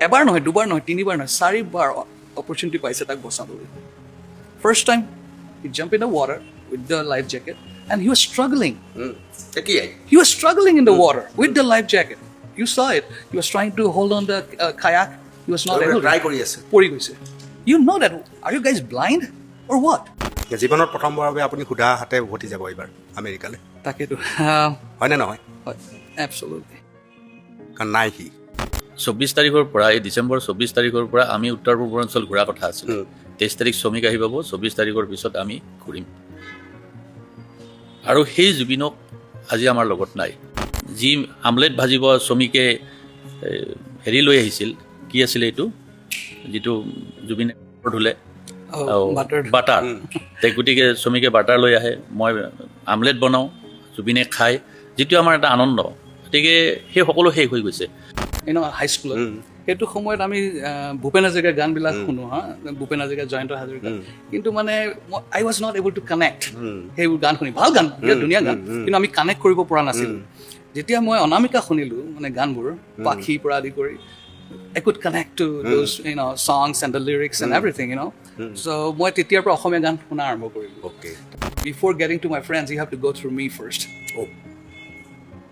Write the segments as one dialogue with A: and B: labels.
A: এবাৰ নহয়, দুবাৰ নহয়, তিনিবাৰ নহয়, 4বাৰ অপৰচুনিটি পাইছে তাক বচাবলৈ। First time, he jumped in the water with the life jacket and he was struggling. He was struggling in the water with the life jacket. You saw it. He was trying to hold on the kayak. He was not able to.
B: Try কৰি আছে।
A: পৰি গৈছে। You know that. Are you guys blind or what?
B: জীৱনত প্ৰথমবাৰৰ বাবে আপুনি সুধা হাতে উভতি যাব এইবাৰ আমেৰিকালৈ,
A: তাকেতো।
B: হয়নে নহয়?
A: হয়, absolutely.
B: কাৰণ নাই সি
C: 24 তাৰিখৰ পৰা এই ডিচেম্বৰ 24 তাৰিখৰ পৰা আমি উত্তৰ পূৰ্বাঞ্চল ঘূৰা কথা আছিল। 23 তাৰিখ শ্ৰমিক আহি পাব, 24 তাৰিখৰ পিছত আমি ঘূৰিম। আৰু সেই জুবিনক আজি আমাৰ লগত নাই। যি আমলেট ভাজিব শ্ৰমিকে হেৰি লৈ আহিছিল, কি আছিলে এইটো যিটো জুবিনে ধুলে বাটাৰ, গতিকে শ্ৰমিকে বাটাৰ লৈ আহে, মই আমলেট বনাওঁ, জুবিনে খায়, যিটো আমাৰ এটা আনন্দ। গতিকে সেই সকলো শেষ হৈ গৈছে।
A: হাইস্কুলত সেইটো সময়ত আমি ভূপেন হাজৰিকাৰ গানবিলাক শুনো, ভূপেন হাজৰিকা, জয়ন্ত হাজৰিকা, কিন্তু মানে I was not able to connect সেইবোৰ গান শুনি। ভাল গান, বিৰাট ধুনীয়া গান, কিন্তু আমি কানেক্ট কৰিব পৰা নাছিলোঁ। যেতিয়া মই অনামিকা শুনিলোঁ, মানে গানবোৰ পাখিৰ পৰা আদি কৰি, I could connect to those songs and the lyrics and everything, So মই তেতিয়াৰ পৰা অসমীয়া গান শুনা আৰম্ভ কৰিলোঁ। Before getting to my friends, you have to go through me first.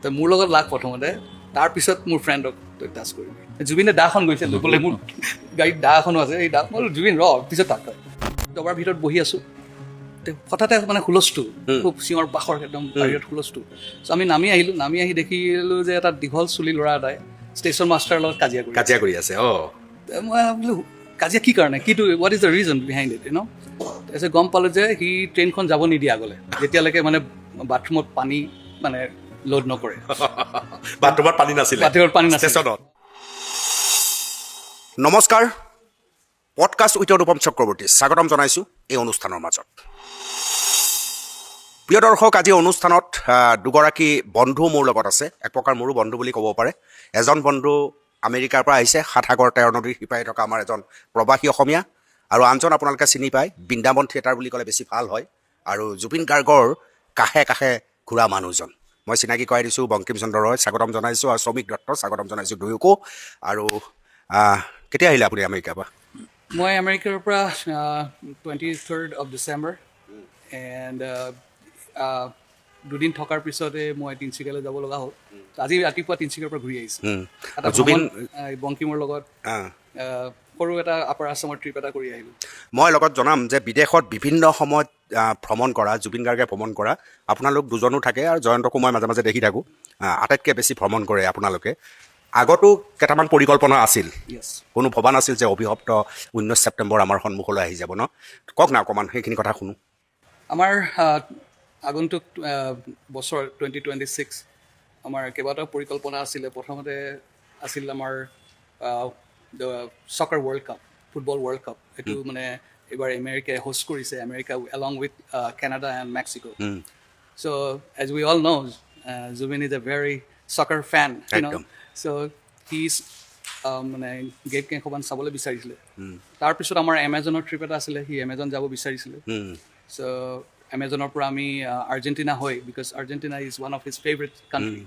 A: তো মোৰ লগত লাগ প্ৰথমতে, তাৰপিছত মোৰ ফ্ৰেণ্ডক তই টাচ কৰিবি। জুবিনে দাখন গৈছে বোলে, মোৰ গাড়ীত দা এখনো আছে, এই দা মই জুবিন পিছত তাক দবাৰ ভিতৰত বহি আছোঁ, হঠাতে মানে হুলস্থুল, খুব চিঞৰ বাখৰ, একদম বাহিৰত হুলস্থুল। চ' আমি নামি আহিলোঁ, নামি আহি দেখিলোঁ যে এটা দীঘল চুলি ল'ৰা এটাই ষ্টেচন মাষ্টাৰৰ লগত কাজিয়া কৰি আছে। মই বোলো কাজিয়া কি কাৰণে, কিটো, what is the reason behind it, তাৰপিছত গম পালোঁ যে সি ট্ৰেইনখন যাব নিদিয়ে আগলৈ, যেতিয়ালৈকে মানে বাথৰুমত পানী মানে লোড নকৰে।
B: বাথৰুমত পানী নাছিলে। নমস্কাৰ, পডকাষ্ট উইথ অনুপম চক্ৰৱৰ্তী স্বাগতম জনাইছোঁ এই অনুষ্ঠানৰ মাজত। প্ৰিয় দৰ্শক, আজি অনুষ্ঠানত দুগৰাকী বন্ধু মোৰ লগত আছে। এক প্ৰকাৰ মোৰো বন্ধু বুলি ক'ব পাৰে। এজন বন্ধু আমেৰিকাৰ পৰা আহিছে, সাতসাগৰ 13 নদীৰ সিপাৰে থকা আমাৰ এজন প্ৰৱাসী অসমীয়া, আৰু আনজন আপোনালোকে চিনি পায়, বৃন্দাবন থিয়েটাৰ বুলি ক'লে বেছি ভাল হয়, আৰু জুবিন গাৰ্গৰ কাষে কাষে ঘূৰা মানুহজন। মই চিনাকি কৰাই দিছোঁ, বংকিম চন্দ্ৰ ৰয় স্বাগতম জনাইছোঁ, আৰু শ্ৰমিক দত্ত স্বাগতম জনাইছোঁ দুয়োকো। আৰু কেতিয়া আহিলে আপুনি আমেৰিকাৰ পৰা?
A: মই আমেৰিকাৰ পৰা 23rd of December, এণ্ড দুদিন থকাৰ পিছতে মই তিনিচুকীয়ালৈ যাব লগা হ'ল। আজি ৰাতিপুৱা তিনিচুকীয়াৰ পৰা ঘূৰি আহিছোঁ। জুবিন বংকিমৰ লগত সৰু এটা আপাৰ আছামৰ ট্ৰিপ এটা কৰি আহিলোঁ।
B: মই লগত জনাম যে বিদেশত বিভিন্ন সময়ত ভ্ৰমণ কৰা, জুবিন গাৰ্গে ভ্ৰমণ কৰা, আপোনালোক দুজনো থাকে, আৰু জয়ন্তকো মই মাজে মাজে দেখি থাকোঁ। আটাইতকৈ বেছি ভ্ৰমণ কৰে আপোনালোকে। আগতো কেইটামান পৰিকল্পনা আছিল, কোনো ভবা নাছিল যে অভিশপ্ত 19 ছেপ্টেম্বৰ আমাৰ সন্মুখলৈ আহি যাব ন? কওক না অকণমান, সেইখিনি কথা শুনো।
A: আমাৰ আগন্তুক বছৰ 2026 আমাৰ কেইবাটাও পৰিকল্পনা আছিলে। প্ৰথমতে আছিল আমাৰ soccer world cup, football world cup. এইটো মানে এইবাৰ আমেৰিকাই হোষ্ট কৰিছে, America along with Canada and Mexico. So' as we all know', Zubeen is a very soccer fan, so' he মানে গেট কেইখনমান চাবলৈ বিচাৰিছিলে। তাৰপিছত আমাৰ এমেজনৰ ট্ৰিপ এটা আছিলে, সি এমেজন যাব বিচাৰিছিলে। চ' এমেজনৰ পৰা আমি আৰ্জেণ্টিনা হৈ, because Argentina is one of his favourite country,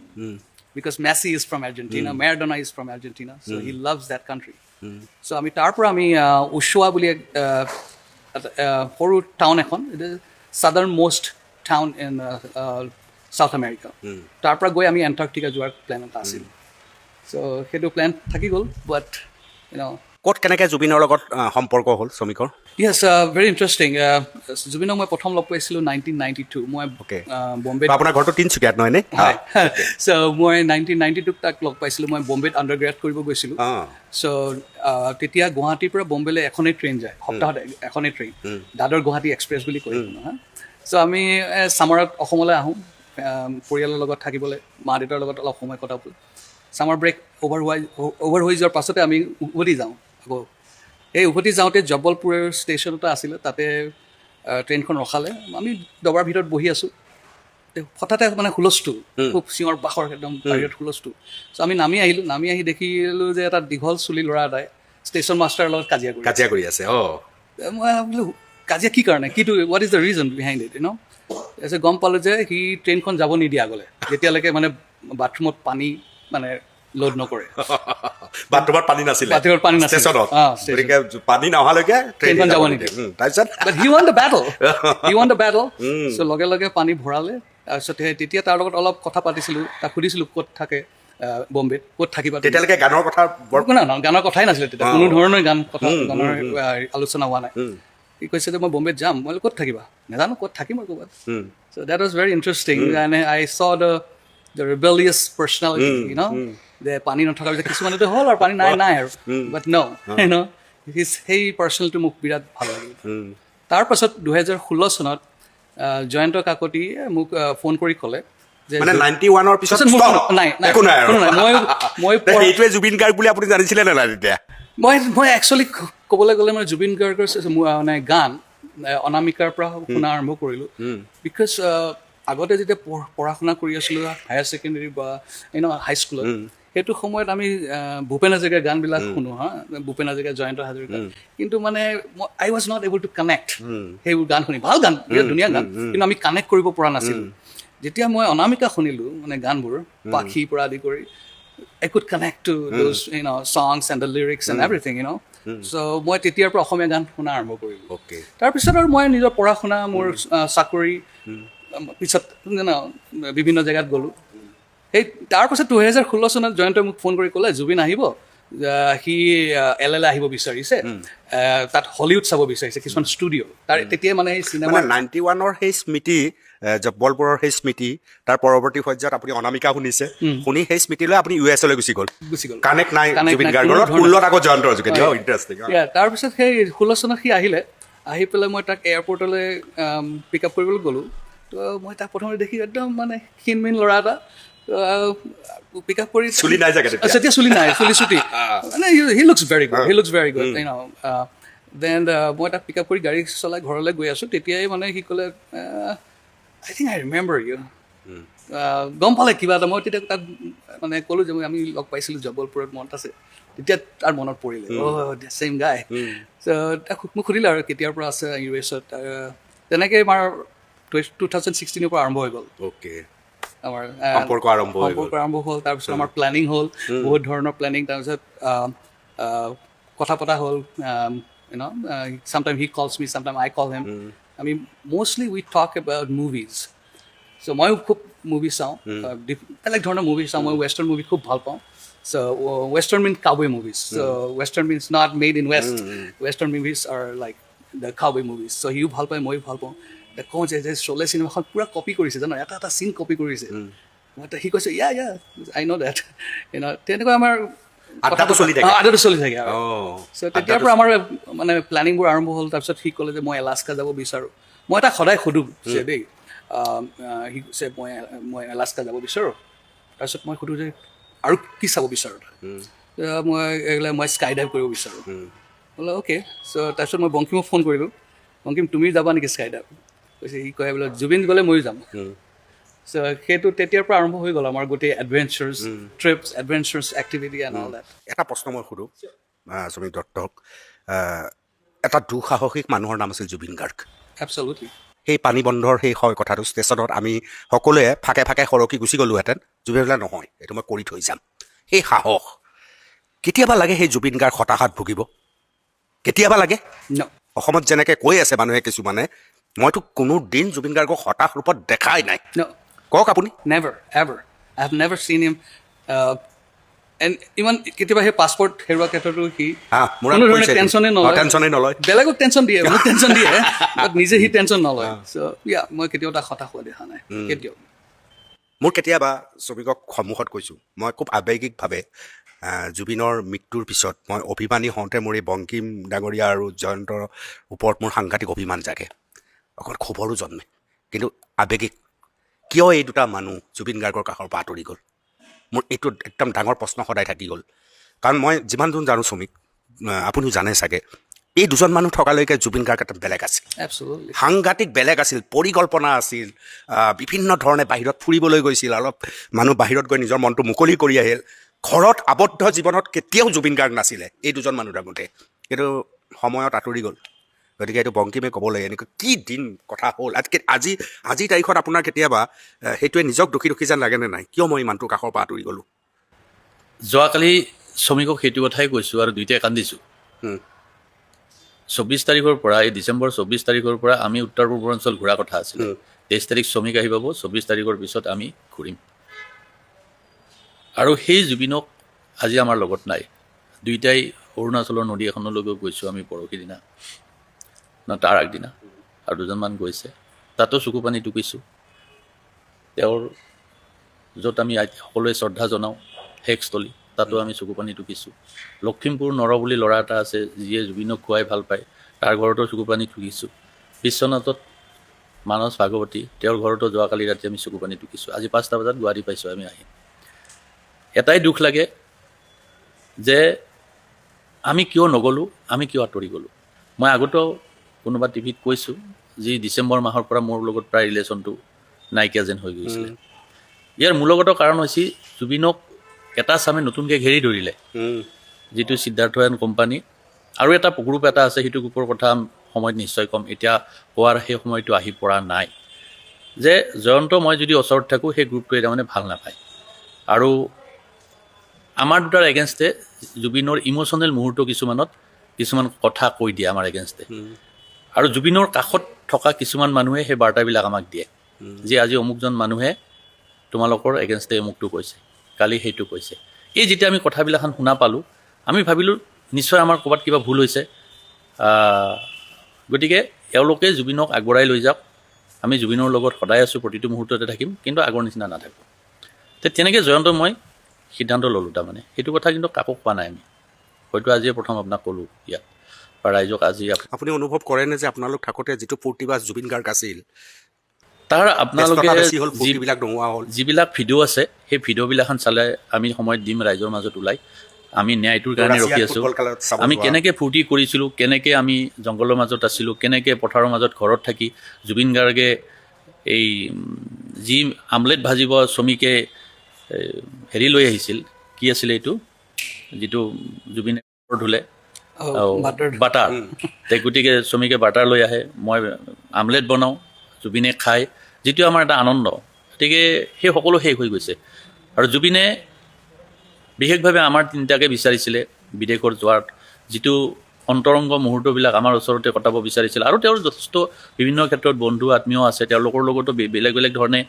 A: because Messi is from Argentina, Maradona is from Argentina, so' he loves that country. So' আমি তাৰ পৰা আমি উশ্বুৱা বুলি সৰু টাউন এখন, southern most town in South America, তাৰ পৰা গৈ আমি এণ্টাৰ্কটিকা যোৱাৰ প্লেন এটা আছিল। চ' সেইটো প্লেন থাকি গ'ল। বাট
B: ক'ত কেনেকৈ জুবিনৰ লগত সম্পৰ্ক হ'ল শ্ৰমিকৰ?
A: য়েছ, ভেৰি ইণ্টাৰেষ্টিং। জুবিনক মই প্ৰথম লগ পাইছিলোঁ 1992। মই বম্বেত,
B: আপোনাৰ ঘৰটো তিনিচুকীয়াত নহয় নে?
A: চ' মই 1992 তাক লগ পাইছিলোঁ। মই বম্বেত আণ্ডাৰগ্ৰেড কৰিব গৈছিলোঁ। চ' তেতিয়া গুৱাহাটীৰ পৰা বম্বেলৈ এখনেই ট্ৰেইন যায়, সপ্তাহত এখনেই ট্ৰেইন, দাদৰ গুৱাহাটী এক্সপ্ৰেছ বুলি কয়। চ' আমি ছামাৰত অসমলৈ আহোঁ পৰিয়ালৰ লগত থাকিবলৈ, মা দেউতাৰ লগত অলপ সময় কটাবলৈ। ছামাৰ ব্ৰেক অভাৰ হৈ যোৱাৰ পাছতে আমি উভতি যাওঁ। আকৌ এই উভতি যাওঁতে জব্বলপুৰৰ ষ্টেচন এটা আছিলে, তাতে ট্ৰেইনখন ৰখালে। আমি দবাৰ ভিতৰত বহি আছোঁ, হঠাতে মানে হুলস্থুল, খুব চিঞৰ বাখৰ, একদম বাহিৰত হুলস্থুল। চ' আমি নামি আহিলোঁ, নামি আহি দেখিলোঁ যে এটা দীঘল চুলি ল'ৰা এটাই ষ্টেচন মাষ্টাৰৰ লগত কাজিয়া কৰি আছে। মই বোলো কাজিয়া কি কাৰণে, কিটো, what is the reason behind it, তাৰপিছত গম পালোঁ যে সি ট্ৰেইনখন যাব নিদিয়ে আগলৈ, যেতিয়ালৈকে মানে বাথৰুমত পানী মানে লোড নকৰে
B: বাথৰুমত পানী নাছিলে
A: বাথৰুমত পানী নাছিলে।
B: ষ্টেচনত
A: ষ্টেচন।
B: গতিকে পানী নহালৈকে
A: ট্ৰেইনখন যাব নিদিয়ে।
B: তাৰপিছত
A: But he won the battle. He won the battle. So লগে লগে পানী ভৰালে। তাৰপিছত তেতিয়া তাৰ লগত অলপ কথা পাতিছিলোঁ, তাক সুধিছিলোঁ ক'ত থাকে বম্বেত, ক'ত থাকিবা তুমি?
B: তেতিয়ালৈকে গানৰ কথা বৰ
A: নহয়, গানৰ কথাই নাছিলে তেতিয়া, কোনো ধৰণৰ গানৰ আলোচনা হোৱা নাই। সি কৈছে যে মই বম্বেত যাম। মই বোলো ক'ত থাকিবা? নাজানো ক'ত থাকিম আৰু ক'ৰবাত। So that was very interesting and I saw the rebellious personality, you know, যে পানী নথকাৰ পিছত কিছুমানেতো হ'ল আৰু পানী নাই আৰু, but no, you know, সেই পাৰ্চনেলটো মোক বিৰাট ভাল লাগিল। তাৰপাছত 2016 চনত জয়ন্ত কাকতিয়ে মোক ফোন কৰি ক'লে যে
B: মানে 91ৰ পিছত stop। একো নাই আৰু।
A: মই
B: সেইটোৱে জুবিন গাৰ্গ বুলি আপুনি জানিছিলে নে নাই তেতিয়া?
A: মই একচুৱেলি ক'বলৈ গ'লে মানে জুবিন গাৰ্গৰ মানে গান অনামিকাৰ পৰা শুনা আৰম্ভ কৰিলোঁ। বিকজ আগতে যেতিয়া পঢ়া শুনা কৰি আছিলোঁ হায়াৰ ছেকেণ্ডেৰী বা হাইস্কুলত, সেইটো সময়ত আমি ভূপেন হাজৰিকাৰ গানবিলাক শুনো হা, ভূপেন হাজৰিকা, জয়ন্ত হাজৰিকা, কিন্তু মানে I was not able to connect সেইবোৰ গান শুনি। ভাল গান, বিৰাট ধুনীয়া গান, কিন্তু আমি কানেক্ট কৰিব পৰা নাছিলোঁ। যেতিয়া মই অনামিকা শুনিলোঁ মানে গানবোৰ, পাখিৰ পৰা আদি কৰি, I could connect to those, songs and the lyrics and everything, So মই তেতিয়াৰ পৰা অসমীয়া গান শুনা আৰম্ভ কৰিলোঁ। তাৰপিছত আৰু মই নিজৰ পঢ়া শুনা, মোৰ চাকৰি, পিছত বিভিন্ন জেগাত গ'লোঁ। সেই তাৰপাছত 2016 চনত জয়ন্তই মোক ফোন কৰি ক'লে জুবিন আহিব, সি LA আহিব বিচাৰিছে, তাত হলিউড চাব বিচাৰিছে কিছুমান ষ্টুডিঅ'। তাৰ তেতিয়াই মানে সেই চিনেমা
B: 91ৰ সেই স্মৃতি, জব্বলপুৰৰ সেই স্মৃতি, তাৰ পৰৱৰ্তী পৰ্যায়ত আপুনি অনামিকা শুনিছে, শুনি সেই স্মৃতিলৈ আপুনি US লৈ গুচি গ'ল। কানেক্ট নাই জুবিন গাৰ্গৰ লগত, 16ত আকৌ জয়ন্তৰ যোগেদি। ইণ্টাৰেষ্টিং।
A: তাৰপিছত সেই 16 চনত সি আহিলে, আহি পেলাই মই তাক এয়াৰপৰ্টলৈ পিক আপ কৰিবলৈ গ'লোঁ। তো মই তাক প্ৰথমতে দেখি একদম মানে ক্ষীণমিন ল'ৰা এটা, পিক আপ কৰি
B: চুলি নাই চাগে
A: তেতিয়া, চুলি নাই, চুলি চুটি, মানে হি লুকছ ভেৰি গুড, দেন মই তাক পিক আপ কৰি গাড়ী চলাই ঘৰলৈ গৈ আছোঁ। তেতিয়াই মানে সি ক'লে আই থিংক আই ৰিমেম্বাৰ ইউ। গম পালে কিবা এটা। মই তেতিয়া তাক মানে ক'লোঁ যে আমি লগ পাইছিলোঁ জবলপুৰত, মনত আছে? তেতিয়া তাৰ মনত পৰিলে, ছেইম গাই। তাক মোক সুধিলে আৰু কেতিয়াৰ পৰা আছে US-ত। তেনেকৈ আমাৰ 2016ৰ পৰা আৰম্ভ হৈ গ'ল আমাৰ সম্পৰ্ক আৰম্ভ হ'ল। তাৰপিছত আমাৰ প্লেনিং হ'ল, বহুত ধৰণৰ প্লেনিং। তাৰপিছত কথা পতা হ'ল, sometime he calls me, sometime I call him. I mean, mostly we talk about movies. So ময়ো খুব মুভি চাওঁ, বেলেগ ধৰণৰ মুভি চাওঁ। মই ৱেষ্টাৰ্ণ মুভি খুব ভাল পাওঁ। So Western means cowboy movies. So Western means not made in West. Western movies are like the cowboy movies. So সিও ভাল পায়, ময়ো ভাল পাওঁ। কওঁ যে চলে চিনেমাখন পূৰা কপি কৰিছে, জানো, এটা চিন কপি কৰিছে। সি কৈছে আই ন' ডেট। তেনেকুৱা আমাৰ আড্ডাটো চলি থাকে আৰু। চ' তেতিয়াৰ পৰা আমাৰ মানে প্লেনিংবোৰ আৰম্ভ হ'ল। তাৰপিছত সি ক'লে যে মই এলাস্কা যাব বিচাৰোঁ। মই তাক সদায় সোধোঁ যে দেই, সি কৈছে মই এলাস্কা যাব বিচাৰোঁ। তাৰপিছত মই সোধোঁ যে আৰু কি চাব বিচাৰোঁ? মই স্কাই ডাইভ কৰিব বিচাৰোঁ। বোলে অ'কে। চ' তাৰপিছত মই বংকিমক ফোন কৰিলোঁ, বংকিম তুমি যাবা নেকি স্কাই ডাইভ? কৈছে, সি কয় বোলে জুবিন গ'লে ময়ো যাম। চ' সেইটো তেতিয়াৰ পৰা আৰম্ভ হৈ গ'ল আমাৰ গোটেই adventures, trips, adventures, activity and all that.
B: এটা প্ৰশ্ন মই সোধোঁ সুমিত দত্তক। এটা দুঃসাহসিক মানুহৰ নাম আছিল জুবিন গাৰ্গ।
A: এবছলুটলি।
B: সেই পানী বন্ধৰ সেই হয় কথাটো ষ্টেচনত আমি সকলোৱে ফাকে ফাকে সৰকি গুচি গ'লোহেঁতেন, জুবিন বোলে নহয়, এইটো মই কৰি থৈ যাম। সেই সাহস কেতিয়াবা লাগে সেই জুবিন গাৰ্গ হতাশাত ভুগিব, কেতিয়াবা লাগে। অসমত যেনেকৈ কৈ আছে মানুহে কিছুমানে, মইতো কোনো দিন জুবিন গাৰ্গক হতাশ ৰূপত দেখাই নাই। কওক আপুনি।
A: Never ever. I have never চিন হিম। ইমান কেতিয়াবা সেই পাছপৰ্ট হেৰুৱা ক্ষেত্ৰতো সি কোনো ধৰণে টেনশ্যনেই নলয়। বেলেগক টেনশ্যন দিয়ে, মোক টেনশ্যন দিয়ে, বাট নিজে সি টেনশ্যন নলয়। চ' মই কেতিয়াও তাক হতাশ হোৱা দেখা নাই, কেতিয়াও।
B: মোৰ কেতিয়াবা ছবিকক সন্মুখত কৈছোঁ, মই খুব আৱেগিকভাৱে জুবিনৰ মৃত্যুৰ পিছত মই অভিমানী হওঁতে মোৰ এই বংকিম ডাঙৰীয়া আৰু জয়ন্তৰ ওপৰত মোৰ সাংঘাতিক অভিমান জাগে, অকল ক্ষোভৰো জন্মে। কিন্তু আৱেগিক কিয় এই দুটা মানুহ জুবিন গাৰ্গৰ কাষৰ পৰা আঁতৰি গ'ল, মোৰ এইটো একদম ডাঙৰ প্ৰশ্ন সদায় থাকি গ'ল। কাৰণ মই যিমান দূৰ জানো শ্ৰমিক, আপুনিও জানে চাগে, এই দুজন মানুহ থকালৈকে জুবিন গাৰ্গ এটা বেলেগ আছিল, সাংঘাতিক বেলেগ আছিল, পৰিকল্পনা আছিল, বিভিন্ন ধৰণে বাহিৰত ফুৰিবলৈ গৈছিল, অলপ মানুহ বাহিৰত গৈ নিজৰ মনটো মুকলি কৰি আহিল। ঘৰত আবদ্ধ জীৱনত কেতিয়াও জুবিন গাৰ্গ নাছিলে এই দুজন মানুহ থাকোঁতে, কিন্তু সময়ত আঁতৰি গ'ল। গতিকে এইটো বংকিমে ক'ব লাগে, এনেকৈ কি দিন কথা হ'ল। আজিৰ তাৰিখত আপোনাৰ কেতিয়াবা সেইটোৱে নিজক দুখী যেন লাগেনে নাই, কিয় মই ইমানটো কাষৰ পৰা আঁতৰি গ'লোঁ?
C: যোৱাকালি শ্ৰমিকক সেইটো কথাই কৈছোঁ আৰু দুইটাই কান্দিছোঁ। 24 তাৰিখৰ পৰা এই ডিচেম্বৰ 24 তাৰিখৰ পৰা আমি উত্তৰ পূৰ্বাঞ্চল ঘূৰা কথা আছিলে। 23 তাৰিখ শ্ৰমিক আহি পাব, 24 তাৰিখৰ পিছত আমি ঘূৰিম। আৰু সেই জুবিনক আজি আমাৰ লগত নাই। দুইটাই অৰুণাচলৰ নদী এখনলৈকে গৈছোঁ আমি পৰহি দিনা, তাৰ আগদিনা, আৰু দুজনমান গৈছে। তাতো চকু পানী টুকিছোঁ। তেওঁৰ য'ত আমি সকলোৱে শ্ৰদ্ধা জনাওঁ শেষস্থলী, তাতো আমি চকু পানী টুকিছোঁ। লখিমপুৰ নৰ বুলি ল'ৰা এটা আছে যিয়ে জুবিনক খুৱাই ভাল পায়, তাৰ ঘৰতো চকু পানী টুকিছোঁ। বিশ্বনাথত মানস ভাগৱতী, তেওঁৰ ঘৰতো যোৱাকালি ৰাতি আমি চকু পানী টুকিছোঁ। আজি 5টা বজাত গুৱাহাটী পাইছোঁ আমি আহি। এটাই দুখ লাগে যে আমি কিয় নগ'লোঁ, আমি কিয় আঁতৰি গ'লোঁ। মই আগতেও কোনোবা টিভিত কৈছোঁ যি ডিচেম্বৰ মাহৰ পৰা মোৰ লগত প্ৰায় ৰিলেশ্যনটো নাইকিয়া যেন হৈ গৈছিলে। ইয়াৰ মূলগত কাৰণ হৈছে জুবিনক এটা চামে নতুনকৈ ঘেৰি ধৰিলে, যিটো সিদ্ধাৰ্থ এণ্ড কোম্পানী। আৰু এটা গ্ৰুপ এটা আছে, সেইটো গ্ৰুপৰ কথা সময়ত নিশ্চয় ক'ম। এতিয়া কোৱাৰ সেই সময়টো আহি পৰা নাই যে জয়ন্ত মই যদি ওচৰত থাকোঁ সেই গ্ৰুপটোৱে তাৰমানে ভাল নাপায়। আৰু আমাৰ দুটাৰ এগেইনষ্টে জুবিনৰ ইম'চনেল মুহূৰ্ত কিছুমান কথা কৈ দিয়ে আমাৰ এগেইনষ্টে। আৰু জুবিনৰ কাষত থকা কিছুমান মানুহে সেই বাৰ্তাবিলাক আমাক দিয়ে যে আজি অমুকজন মানুহে তোমালোকৰ এগেইনষ্টে অমুকটো কৈছে, কালি সেইটো কৈছে। এই যেতিয়া আমি কথাবিলাখন শুনা পালোঁ, আমি ভাবিলোঁ নিশ্চয় আমাৰ ক'ৰবাত কিবা ভুল হৈছে। গতিকে এওঁলোকে জুবিনক আগবঢ়াই লৈ যাওক, আমি জুবিনৰ লগত সদায় আছোঁ, প্ৰতিটো মুহূৰ্ততে থাকিম, কিন্তু আগৰ নিচিনা নাথাকোঁ। তেনেকৈ জয়ন্ত মই সিদ্ধান্ত ল'লোঁ তাৰমানে। সেইটো কথা কিন্তু কাকো কোৱা নাই আমি, হয়তো আজিয়ে প্ৰথম আপোনাক ক'লোঁ ইয়াত বা ৰাইজক আজি।
B: আপুনি অনুভৱ কৰেনে যে আপোনালোক থাকোঁতে যিটো ফূৰ্তি বা জুবিন গাৰ্গ আছিল,
C: তাৰ আপোনালোকে যিবিলাক ভিডিঅ' আছে সেই ভিডিঅ'বিলাখন চালে আমি সময়ত দিম ৰাইজৰ মাজত ওলাই। আমি ন্যায়টোৰ কাৰণে ৰখি আছোঁ। আমি কেনেকৈ ফূৰ্তি কৰিছিলোঁ, কেনেকৈ আমি জংঘলৰ মাজত আছিলোঁ, কেনেকৈ পথাৰৰ মাজত ঘৰত থাকি জুবিন গাৰ্গে এই যি আমলেট ভাজিব শ্ৰমিকে হেৰি লৈ আহিছিল, কি আছিলে এইটো, যিটো জুবিনে ধুলে বাটাৰ। গতিকে শ্ৰমিকে বাটাৰ লৈ আহে, মই আমলেট বনাওঁ, জুবিনে খায়, যিটো আমাৰ এটা আনন্দ। গতিকে সেই সকলো শেষ হৈ গৈছে। আৰু জুবিনে বিশেষভাৱে আমাৰ তিনিটাকে বিচাৰিছিলে বিদেশত যোৱাৰ, যিটো অন্তৰংগ মুহূৰ্তবিলাক আমাৰ ওচৰতে কটাব বিচাৰিছিল। আৰু তেওঁৰ যথেষ্ট বিভিন্ন ক্ষেত্ৰত বন্ধু আত্মীয় আছে, তেওঁলোকৰ লগতো বেলেগ বেলেগ ধৰণে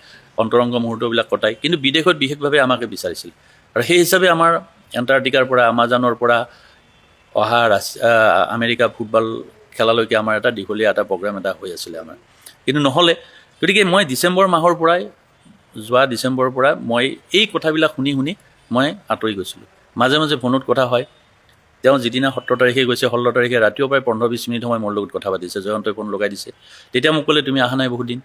C: অন্তৰংগ মুহূৰ্তবিলাক কটায়, কিন্তু বিদেশত বিশেষভাৱে আমাকে বিচাৰিছিল। আৰু সেই হিচাপে আমাৰ এণ্টাৰ্কটিকাৰ পৰা আমাজনৰ পৰা অহা আমেৰিকা ফুটবল খেলালৈকে আমাৰ এটা দীঘলীয়া এটা প্ৰগ্ৰেম এটা হৈ আছিলে আমাৰ, কিন্তু নহ'লে। গতিকে মই ডিচেম্বৰৰ পৰা মই এই কথাবিলাক শুনি মই আঁতৰি গৈছিলোঁ। মাজে মাজে ফোনত কথা হয়। তেওঁ যিদিনা 17 তাৰিখে গৈছে, 16 তাৰিখে ৰাতিও প্ৰায় 15-20 মিনিট সময় মোৰ লগত কথা পাতিছে। জয়ন্তই ফোন লগাই দিছে। তেতিয়া মোক ক'লে তুমি অহা নাই বহুত দিন,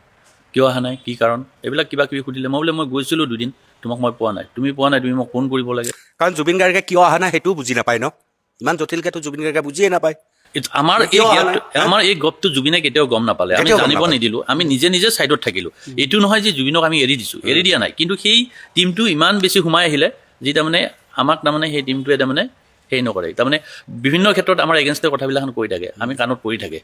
C: কিয় অহা নাই, কি কাৰণ, এইবিলাক কিবা কিবি সুধিলে। মই বোলে মই গৈছিলোঁ 2 দিন, তোমাক মই পোৱা নাই, তুমি পোৱা নাই, তুমি মোক ফোন কৰিব লাগে।
B: কাৰণ জুবিন গাৰ্গে কিয় অহা নাই সেইটোও বুজি নাপায় ন, ইমান জটিলকেতো জুবিন গাৰ্গে বুজিয়ে নাপায়।
C: আমাৰ এই গপটো জুবিনে কেতিয়াও গম নাপালে, আমি জানিব নিদিলোঁ, আমি নিজে নিজে ছাইডত থাকিলোঁ। এইটো নহয় যে জুবিনক আমি এৰি দিছোঁ, এৰি দিয়া নাই, কিন্তু সেই টিমটো ইমান বেছি সোমাই আহিলে যি তাৰমানে আমাক তাৰমানে সেই টিমটোৱে তাৰমানে সেই নকৰে। তাৰমানে বিভিন্ন ক্ষেত্ৰত আমাৰ এগেইনষ্টে কথাবিলাক কৈ থাকে, আমি কাণত পৰি থাকে।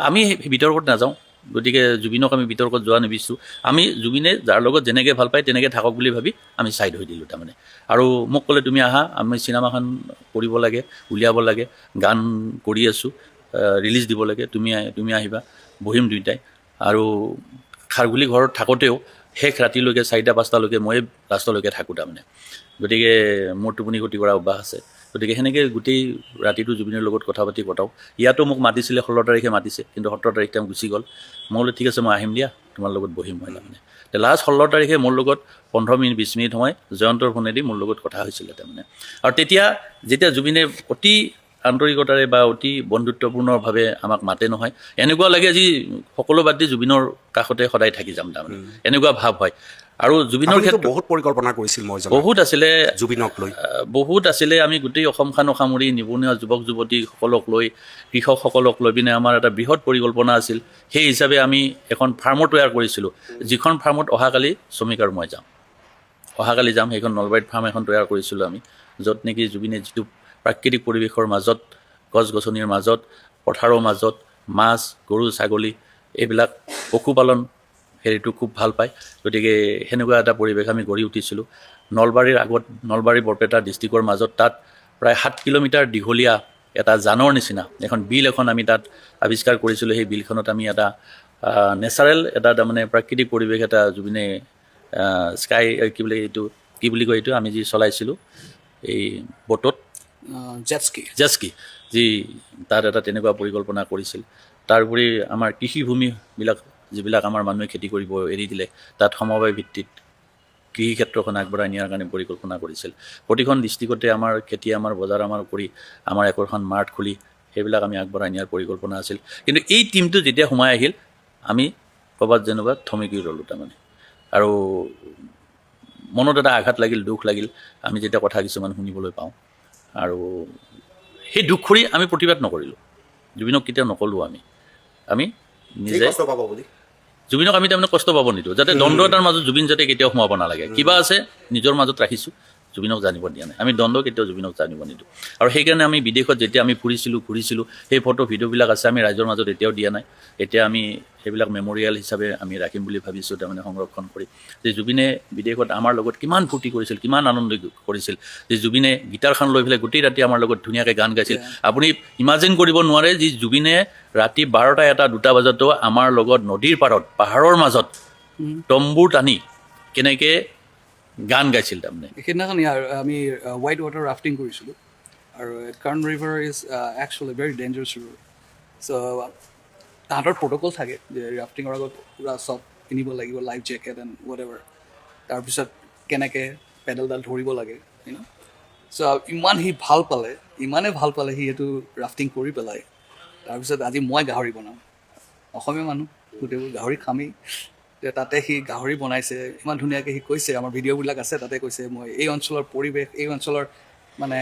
C: আমি বিতৰ্কত নাযাওঁ, গতিকে জুবিনক আমি বিতৰ্কত যোৱা নিবিচাৰোঁ। আমি জুবিনে যাৰ লগত যেনেকৈ ভাল পায় তেনেকৈ থাকক বুলি ভাবি আমি ছাইড হৈ দিলোঁ তাৰমানে। আৰু মোক ক'লে তুমি আহা, আমি চিনেমাখন কৰিব লাগে, উলিয়াব লাগে, গান কৰি আছোঁ, ৰিলিজ দিব লাগে, তুমি আহিবা, বহিম দুয়োটাই। আৰু খাৰঘুলি ঘৰত থাকোঁতেও শেষ ৰাতিলৈকে 4টা-5টালৈকে মই লাষ্টলৈকে থাকোঁ তাৰমানে। গতিকে মোৰ টোপনি ক্ষতি কৰা অভ্যাস আছে। গতিকে সেনেকৈ গোটেই ৰাতিটো জুবিনৰ লগত কথা পাতি কটাওঁ। ইয়াতো মোক মাতিছিলে, 16 তাৰিখে মাতিছে, কিন্তু 17 তাৰিখ তেওঁ গুচি গ'ল। মই বোলো ঠিক আছে, মই আহিম দিয়া, তোমাৰ লগত বহিম মই তাৰমানে। লাষ্ট 16 তাৰিখে মোৰ লগত 15-20 মিনিট সময় জয়ন্তৰ ফোনেদি মোৰ লগত কথা হৈছিলে তাৰমানে। আৰু যেতিয়া জুবিনে অতি আন্তৰিকতাৰে বা অতি বন্ধুত্বপূৰ্ণভাৱে আমাক মাতে নহয়, এনেকুৱা লাগে যি সকলো বাদ দি জুবিনৰ কাষতে সদায় থাকি যাম তাৰমানে, এনেকুৱা ভাৱ হয়। আৰু জুবিনৰ ক্ষেত্ৰত
B: বহুত পৰিকল্পনা কৰিছিল, মই
C: বহুত আছিলে,
B: জুবিনক লৈ
C: বহুত আছিলে। আমি গোটেই অসমখন সামৰি নিবনুৱা যুৱক যুৱতীসকলক লৈ, কৃষকসকলক লৈ পিনে আমাৰ এটা বৃহৎ পৰিকল্পনা আছিল। সেই হিচাপে আমি এখন ফাৰ্মো তৈয়াৰ কৰিছিলোঁ, যিখন ফাৰ্মত অহাকালি শ্ৰমিক আৰু মই যাম, অহাকালি যাম। সেইখন নলবাৰীত ফাৰ্ম এখন তৈয়াৰ কৰিছিলোঁ আমি, য'ত নেকি জুবিনে যিটো প্ৰাকৃতিক পৰিৱেশৰ মাজত, গছ গছনিৰ মাজত, পথাৰৰ মাজত মাছ, গৰু, ছাগলী, এইবিলাক পশুপালন হেৰিটো খুব ভাল পায়। গতিকে সেনেকুৱা এটা পৰিৱেশ আমি গঢ়ি উঠিছিলোঁ। নলবাৰীৰ আগত নলবাৰী বৰপেটা ডিষ্ট্ৰিক্টৰ মাজত তাত প্ৰায় 7 কিলোমিটাৰ দীঘলীয়া এটা জানৰ নিচিনা এখন বিল এখন আমি তাত আৱিষ্কাৰ কৰিছিলোঁ। সেই বিলখনত আমি এটা নেচাৰেল এটা তাৰমানে প্ৰাকৃতিক পৰিৱেশ এটা জুবিনে স্কাই কি বুলি কয় এইটো আমি যি চলাইছিলোঁ এই বটত জেটস্কি যি তাত এটা তেনেকুৱা পৰিকল্পনা কৰিছিল। তাৰোপৰি আমাৰ কৃষিভূমিবিলাক যিবিলাক আমাৰ মানুহে খেতি কৰিব এৰি দিলে তাত সমবায় ভিত্তিত কৃষি ক্ষেত্ৰখন আগবঢ়াই নিয়াৰ কাৰণে পৰিকল্পনা কৰিছিল। প্ৰতিখন ডিষ্ট্ৰিক্টতে আমাৰ খেতি আমাৰ বজাৰ আমাৰ কৰি আমাৰ একোখন মাৰ্ট খুলি সেইবিলাক আমি আগবঢ়াই নিয়াৰ পৰিকল্পনা আছিল। কিন্তু এই টীমটো যেতিয়া সোমাই আহিল আমি ক'ৰবাত যেনিবা থমকি ৰ'লোঁ তাৰমানে। আৰু মনত এটা আঘাত লাগিল, দুখ লাগিল আমি যেতিয়া কথা কিছুমান শুনিবলৈ পাওঁ। আৰু সেই দুখ কৰি আমি প্ৰতিবাদ নকৰিলোঁ, জুবিনক কেতিয়াও নক'লোঁ। আমি নিজে জুবিনক আমি তাৰমানে কষ্ট পাব নিদিওঁ, যাতে দ্বন্দ্ব এটাৰ মাজত জুবিন যাতে কেতিয়াও সোমাব নালাগে। কিবা আছে নিজৰ মাজত ৰাখিছোঁ, জুবিনক জানিব দিয়া নাই। আমি দ্বন্দ্ব কেতিয়াও জুবিনক জানিব নিদিওঁ। আৰু সেইকাৰণে আমি বিদেশত যেতিয়া আমি ঘূৰিছিলোঁ সেই ফটো ভিডিঅ'বিলাক আছে, আমি ৰাইজৰ মাজত এতিয়াও দিয়া নাই। এতিয়া আমি সেইবিলাক মেমৰিয়েল হিচাপে আমি ৰাখিম বুলি ভাবিছোঁ, তাৰমানে সংৰক্ষণ কৰি। যে জুবিনে বিদেশত আমাৰ লগত কিমান ফূৰ্তি কৰিছিল, কিমান আনন্দ কৰিছিল। যে জুবিনে গীটাৰখন লৈ পেলাই গোটেই ৰাতি আমাৰ লগত ধুনীয়াকৈ গান গাইছিল। আপুনি ইমাজিন কৰিব নোৱাৰে যে জুবিনে ৰাতি 12টা 1টা 2টা বজাতো আমাৰ লগত নদীৰ পাৰত পাহাৰৰ মাজত তম্বু টানি কেনেকৈ গান গাইছিল। তাৰমানে
A: সেইদিনাখন আমি হোৱাইট ৱাটাৰ ৰাফটিং কৰিছিলোঁ আৰু কাৰ্ণ river is actually very dangerous river. So' তাহাঁতৰ প্ৰট'কল থাকে যে ৰাফটিঙৰ আগত পূৰা চব পিন্ধিব লাগিব, life jacket and what ever. তাৰপিছত কেনেকৈ পেডেলডাল ধৰিব লাগে, চ' ইমানেই ভাল পালে সি সেইটো ৰাফটিং কৰি পেলাই। তাৰপিছত আজি মই গাহৰি বনাম, অসমীয়া মানুহ গোটেইবোৰ গাহৰি খামেই। তাতে সি গাহৰি বনাইছে, ইমান ধুনীয়াকৈ সি কৈছে, আমাৰ ভিডিঅ'বিলাক আছে তাতে কৈছে মই এই অঞ্চলৰ পৰিৱেশ, এই অঞ্চলৰ মানে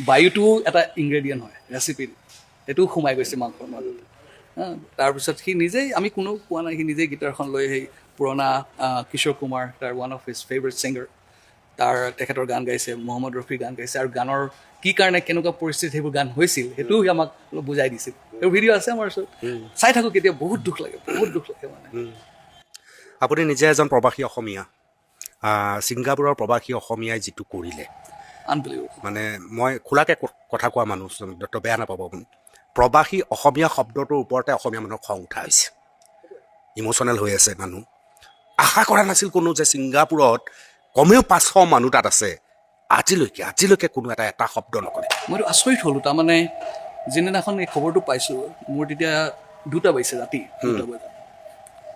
A: বায়ুটোও এটা ইনগ্ৰেডিয়েণ্ট হয় ৰেচিপিৰ, সেইটোও সোমাই গৈছে মাংসৰ মাজত। তাৰপিছত সি নিজেই, আমি কোনো কোৱা নাই, সি নিজেই গীটাৰখন লৈ সেই পুৰণা কিশোৰ কুমাৰ, তাৰ one of his favourite singer, তেখেতৰ গান গাইছে, মহম্মদ ৰফিৰ গান গাইছে। আৰু গানৰ কি কাৰণে কেনেকুৱা পৰিস্থিতিত সেইবোৰ গান হৈছিল সেইটোও সি আমাক অলপ বুজাই দিছিল। সেইবোৰ ভিডিঅ' আছে আমাৰ ওচৰত, চাই থাকোঁ কেতিয়া বহুত দুখ লাগে মানে।
B: আপুনি নিজে এজন প্ৰৱাসী অসমীয়া, ছিংগাপুৰৰ প্ৰৱাসী অসমীয়াই যিটো কৰিলে, মানে মই খোলাকৈ কথা কোৱা মানুহ, ডক্টৰ বেয়া নাপাব আপুনি। প্ৰৱাসী অসমীয়া শব্দটোৰ ওপৰতে অসমীয়া মানুহৰ খং উঠা হৈছে, ইম'চনেল হৈ আছে মানুহ। আশা কৰা নাছিল কোনো যে ছিংগাপুৰত কমেও 500 মানুহ তাত আছে, আজিলৈকে কোনো এটা শব্দ নকৰে।
A: মইতো আচৰিত হ'লোঁ। তাৰমানে যিদিনাখন এই খবৰটো পাইছোঁ, মোৰ তেতিয়া 2টা বাজিছে ৰাতি, 2টা বজাত,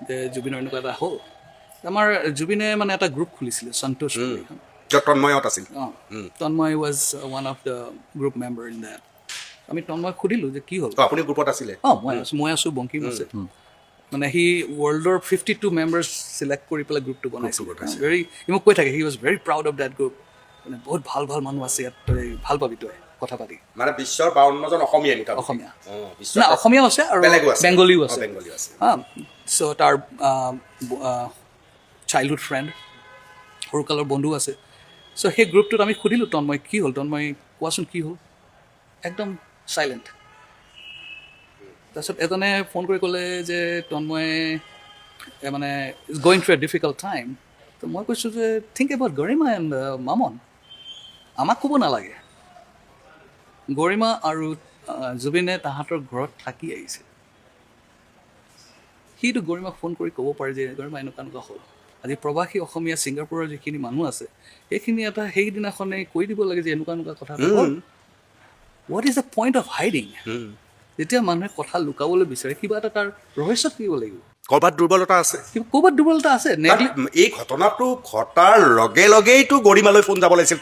A: যে জুবিনৰ এনেকুৱা এটা হ'ল। আমাৰ জুবিনে মানে এটা গ্ৰুপ খুলিছিলে, সন্তোষ,
B: তন্ময়ত আছিল।
A: Tanmay was one of the group member in that. আমি তন্ময়ক সুধিলোঁ যে কি হ'ল।
B: আপুনি গ্ৰুপত আছিলে?
A: মই আছোঁ, বংকিম আছে। মানে সি ৱৰ্ল্ডৰ 52 মেম্বাৰ্ছ চিলেক্ট কৰি পেলাই গ্ৰুপটো বনাইছিল। সি মোক কৈ থাকে, he was very proud of that group. মানে বহুত ভাল মানুহ আছে ইয়াত, তই ভাল পাবি তই কথা পাতি।
B: মানে বিশ্বৰ 52জন অসমীয়া
A: না, অসমীয়াও আছে আৰু বেংগলীও আছে। চ' তাৰ চাইল্ডহুড ফ্ৰেণ্ড, সৰুকালৰ বন্ধু আছে। চ' সেই গ্ৰুপটোত আমি সুধিলোঁ তন্ময় কি হ'ল, তন্ময় কোৱাচোন কি হ'ল। একদম চাইলেণ্ট। তাৰপিছত এজনে ফোন কৰি ক'লে যে তন্ময় মানে is going through A difficult time. তো মই কৈছোঁ যে think about Garima and Mamun, আমাক ক'ব নালাগে। গৰিমা আৰু জুবিনে তাহাঁতৰ ঘৰত থাকি আহিছে, সিটো গৰিমাক ফোন কৰি ক'ব পাৰে যে গৰিমা এনেকুৱা হ'ল। আজি প্ৰৱাসী অসমীয়া ছিংগাপুৰৰ যিখিনি মানুহ আছে সেইখিনি এটা সেইদিনাখনে কৈ দিব লাগে যে এনেকুৱা কথা হ'ল। What is the point of hiding? যেতিয়া মানুহে কথা লুকাবলৈ বিচাৰে, কিবা এটা তাৰ ৰহস্য থাকিব লাগিব।
B: ক'ৰবাত দুৰ্বলতা আছে, এই ঘটনাটো ঘটাৰ লগেইতো গৰিমালৈ ফোন যাব লাগিছিল।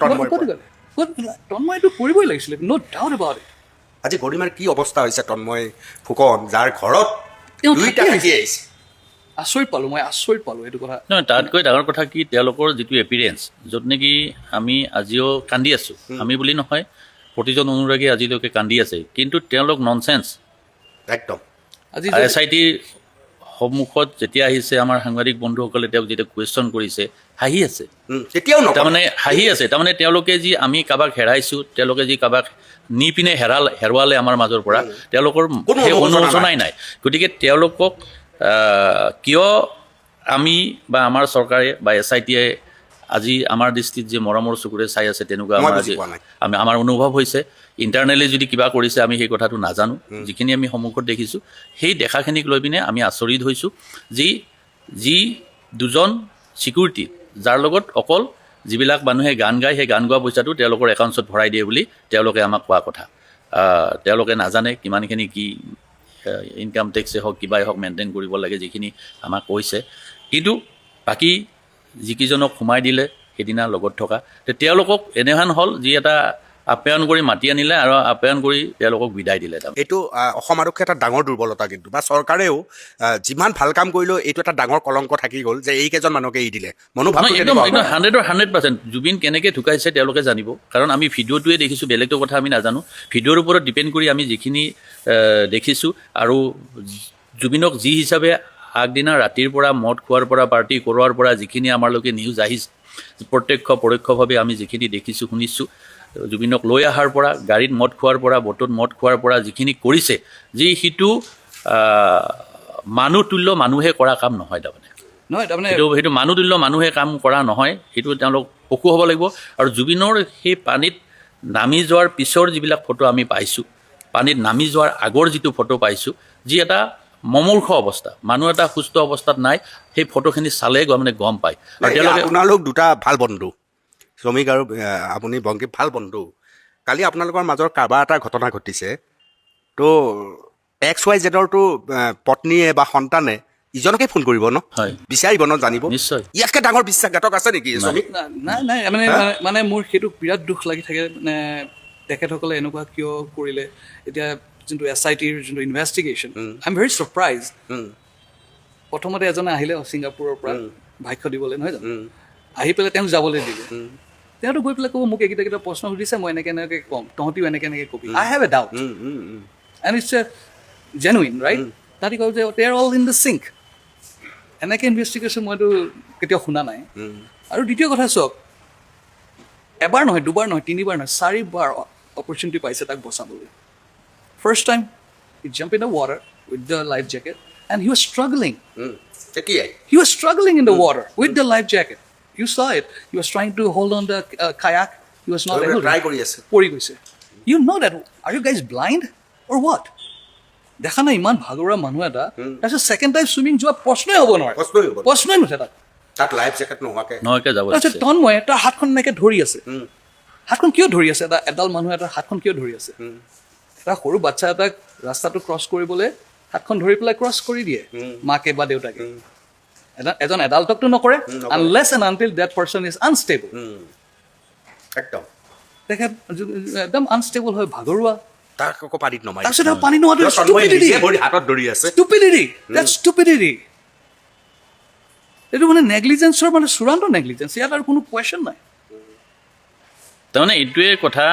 A: তন্ময়টো কৰিবই লাগিছিলে, ন' ডাউট এবাউট ইট।
B: আজি গৰিমাৰ কি অৱস্থা হৈছে? তন্ময় ফুকন, যাৰ ঘৰত দুইটা থাকি আহিছে।
A: আচৰিত পালোঁ এইটো কথা।
C: নহয়, তাতকৈ ডাঙৰ কথা কি, তেওঁলোকৰ যিটো এপিৰিয়েঞ্চ, য'ত নেকি আমি আজিও কান্দি আছোঁ, আমি বুলি নহয়, প্ৰতিজন অনুৰাগী আজিলৈকে কান্দি আছে, কিন্তু তেওঁলোক ননচেন্স
B: একদম।
C: আজি SIT সন্মুখত যেতিয়া আহিছে, আমাৰ সাংবাদিক বন্ধুসকলে তেওঁক যেতিয়া কুৱেশ্যন কৰিছে, হাঁহি আছে, তাৰমানে হাঁহি আছে। তাৰমানে তেওঁলোকে যি আমি কাৰোবাক হেৰাইছোঁ, তেওঁলোকে যি কাৰোবাক নি পিনে হেৰুৱালে আমাৰ মাজৰ পৰা, তেওঁলোকৰ সেই অনুশোচনাই নাই। গতিকে তেওঁলোকক কিয় আমি বা আমাৰ চৰকাৰে বা SITয়ে আজি আমাৰ দৃষ্টিত যে মৰমৰ চকুৰে চাই আছে তেনেকুৱা
B: মই
C: আমাৰ
B: বুজি
C: আজি
B: পোৱা নাই।
C: আমাৰ অনুভৱ হৈছে। ইণ্টাৰনেলি যদি কিবা কৰিছে আমি সেই কথাটো নাজানো। যিখিনি আমি সন্মুখত দেখিছোঁ সেই দেখাখিনিক লৈ পিনে আমি আচৰিত হৈছোঁ। যি দুজন ছিকিউৰিটি যাৰ লগত অকল যিবিলাক মানুহে গান গায় সেই গান গোৱা পইচাটো তেওঁলোকৰ একাউণ্টছত ভৰাই দিয়ে বুলি তেওঁলোকে আমাক কোৱা কথা। তেওঁলোকে নাজানে কিমানখিনি কি ইনকাম টেক্সে হওক কিবাই হওক মেইনটেইন কৰিব লাগে যিখিনি আমাক কৈছে। কিন্তু বাকী যিকেইজনক সোমাই দিলে সেইদিনা লগত থকা তেওঁলোকক এনেহেন হ'ল যি এটা আপ্যায়ন কৰি মাতি আনিলে আৰু আপ্যায়ন কৰি তেওঁলোকক বিদায় দিলে।
B: এইটো অসম আৰক্ষীৰ এটা ডাঙৰ দুৰ্বলতা কিন্তু, বা চৰকাৰেও যিমান ভাল কাম কৰিলেও এইটো এটা ডাঙৰ কলংক থাকি গ'ল যে এইকেইজন মানুহকে এৰি দিলে। মনোভাৱটো
C: একদম
B: কেনেকুৱা হ'ব?
C: 100% জুবিন কেনেকৈ ঢুকাইছে তেওঁলোকে জানিব। কাৰণ আমি ভিডিঅ'টোৱে দেখিছোঁ, বেলেগটো কথা আমি নাজানো। ভিডিঅ'ৰ ওপৰত ডিপেণ্ড কৰি আমি যিখিনি দেখিছোঁ আৰু জুবিনক যি হিচাপে আগদিনা ৰাতিৰ পৰা মদ খোৱাৰ পৰা পাৰ্টি কৰোৱাৰ পৰা যিখিনি আমাৰলৈকে নিউজ আহিছে, প্ৰত্যক্ষ পৰোক্ষভাৱে আমি যিখিনি দেখিছোঁ শুনিছোঁ, জুবিনক লৈ অহাৰ পৰা গাড়ীত মদ খোৱাৰ পৰা বটত মদ খোৱাৰ পৰা যিখিনি কৰিছে, সিটো মানুহতুল্য মানুহে কৰা কাম নহয়। তাৰমানে সেইটো মানুহতুল্য মানুহে কাম কৰা নহয়। সেইটো তেওঁলোক পশু হ'ব লাগিব। আৰু জুবিনৰ সেই পানীত নামি যোৱাৰ পিছৰ যিবিলাক ফটো আমি পাইছোঁ, পানীত নামি যোৱাৰ আগৰ যিটো ফটো পাইছোঁ, যি এটা মমূৰ্ষ অৱস্থা, মানুহ এটা সুস্থ অৱস্থাত নাই, সেই ফটোখিনি চালে মানে গম পায়। আৰু তেওঁলোকে
B: আপোনালোক দুটা ভাল বন্ধু, শ্ৰমিক আৰু আপুনি বংগীপ ভাল বন্ধু। কালি আপোনালোকৰ মাজৰ কাৰোবাৰ এটা ঘটনা ঘটিছে, তো XYZৰতো পত্নীয়ে বা সন্তানে ইজনকে ফোন কৰিব ন,
C: হয়
B: বিচাৰিব ন, জানিব।
C: নিশ্চয়
B: ইয়াতকৈ ডাঙৰ বিশ্বাসঘাতক আছে নেকি শ্ৰমিক?
A: নাই মানে মোৰ সেইটো বিৰাট দুখ লাগি থাকে। মানে তেখেতসকলে এনেকুৱা কিয় কৰিলে। এতিয়া যোনটো SITৰ যোনটো investigation, I am very surprise. প্ৰথমতে এজনে আহিলে ছিংগাপুৰৰ পৰা ভাষ্য দিবলৈ, নহয় জানো? আহি পেলাই তেওঁক যাবলৈ দিলে। তেওঁতো গৈ পেলাই ক'ব মোক এইকেইটা প্ৰশ্ন সুধিছে, মই এনেকৈ ক'ম, তহঁতিও এনেকৈ কবি। I have a doubt and it's a genuine, right? তাহাঁতি কয় যে they are all in the sync. এনেকৈ ইনভেষ্টিগেশ্যন মইতো কেতিয়াও শুনা নাই। আৰু দ্বিতীয় কথা চাওক, এবাৰ নহয়, দুবাৰ নহয়, তিনিবাৰ নহয়, 4বাৰ অপৰচুনিটি পাইছে তাক বচাবলৈ। First time he jump in the water with the life jacket and he was struggling. He was struggling in the water with the life jacket. You saw it. He was trying to hold on the kayak. He was not able to.
B: Try কৰি আছে।
A: পৰি গৈছে। You know that. Are you guys blind or what? দেখা নাই ইমান ভাগৰুৱা মানুহ এটা, তাৰপিছত ছেকেণ্ড টাইম চুইমিং যোৱা প্ৰশ্নই হ'ব নোৱাৰে। প্ৰশ্নই নুঠে
B: তাত লাইফ জেকেট
C: নহয়কে যাব।
A: তাৰপিছত তন্ময় তাৰ হাতখন এনেকৈ ধৰি আছে। হাতখন কিয় ধৰি আছে? এডাল মানুহ এটাৰ হাতখন কিয় ধৰি আছে? এটা সৰু বাচ্ছা এটাক ৰাস্তাটো ক্ৰছ কৰিবলৈ হাতখন ধৰি পেলাই ক্ৰছ কৰি দিয়ে মাকে বা দেউতাকে। এজন এডাল্টকটো নকৰে, unless and until that person is unstable. তেখেত একদম আনষ্টেবল হয়, ভাগৰুৱা। তাৰপিছত পানী নোহোৱাটো ষ্টুপিডিটি। এইটো মানে নেগলিজেঞ্চৰ মানে চূড়ান্ত নেগলিজেঞ্চ। ইয়াত আৰু কোনো কুৱেশ্যন নাই।
C: তাৰমানে এইটোৱে কথা,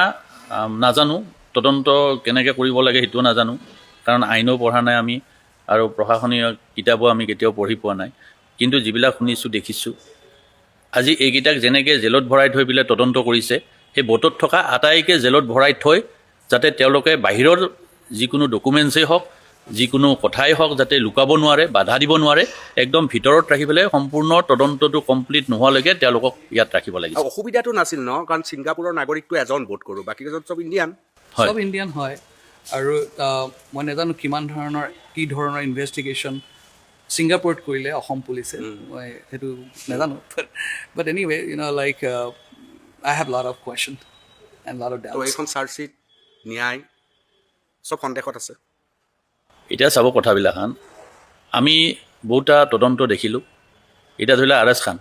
C: নাজানো তদন্ত কেনেকৈ কৰিব লাগে সেইটোও নাজানো। কাৰণ আইনো পঢ়া নাই আমি, আৰু প্ৰশাসনীয় কিতাপো আমি কেতিয়াও পঢ়ি পোৱা নাই। কিন্তু যিবিলাক শুনিছোঁ দেখিছোঁ, আজি এইকেইটাক যেনেকৈ জেলত ভৰাই থৈ পেলাই তদন্ত কৰিছে, সেই বটত থকা আটাইকে জেলত ভৰাই থৈ যাতে তেওঁলোকে বাহিৰৰ যিকোনো ডকুমেণ্টছেই হওক, যিকোনো কথাই হওক যাতে লুকাব নোৱাৰে, বাধা দিব নোৱাৰে, একদম ভিতৰত ৰাখি পেলাই সম্পূৰ্ণ তদন্তটো কমপ্লিট নোহোৱালৈকে তেওঁলোকক ইয়াত ৰাখিব লাগিব।
B: অসুবিধাটো নাছিল ন, কাৰণ ছিংগাপুৰৰ নাগৰিকটো এজন ভোট কৰোঁ, বাকীকেইজন চব ইণ্ডিয়ান।
A: চব ইণ্ডিয়ান হয়। আৰু মই নাজানো কি ধৰণৰ ইনভেষ্টিগেশ্যন ছিংগাপুৰত কৰিলে অসম পুলিচে, মই সেইটো নাজানো। But anyway like I have lot of question and lot of doubts.
B: এইখন চাৰ্জশ্বিট ন্যায় চব সন্দেহত আছে।
C: এতিয়া চাব কথাবিলাক, আমি বহুতা তদন্ত দেখিলোঁ। এতিয়া ধৰি লওক আৰএছ খান,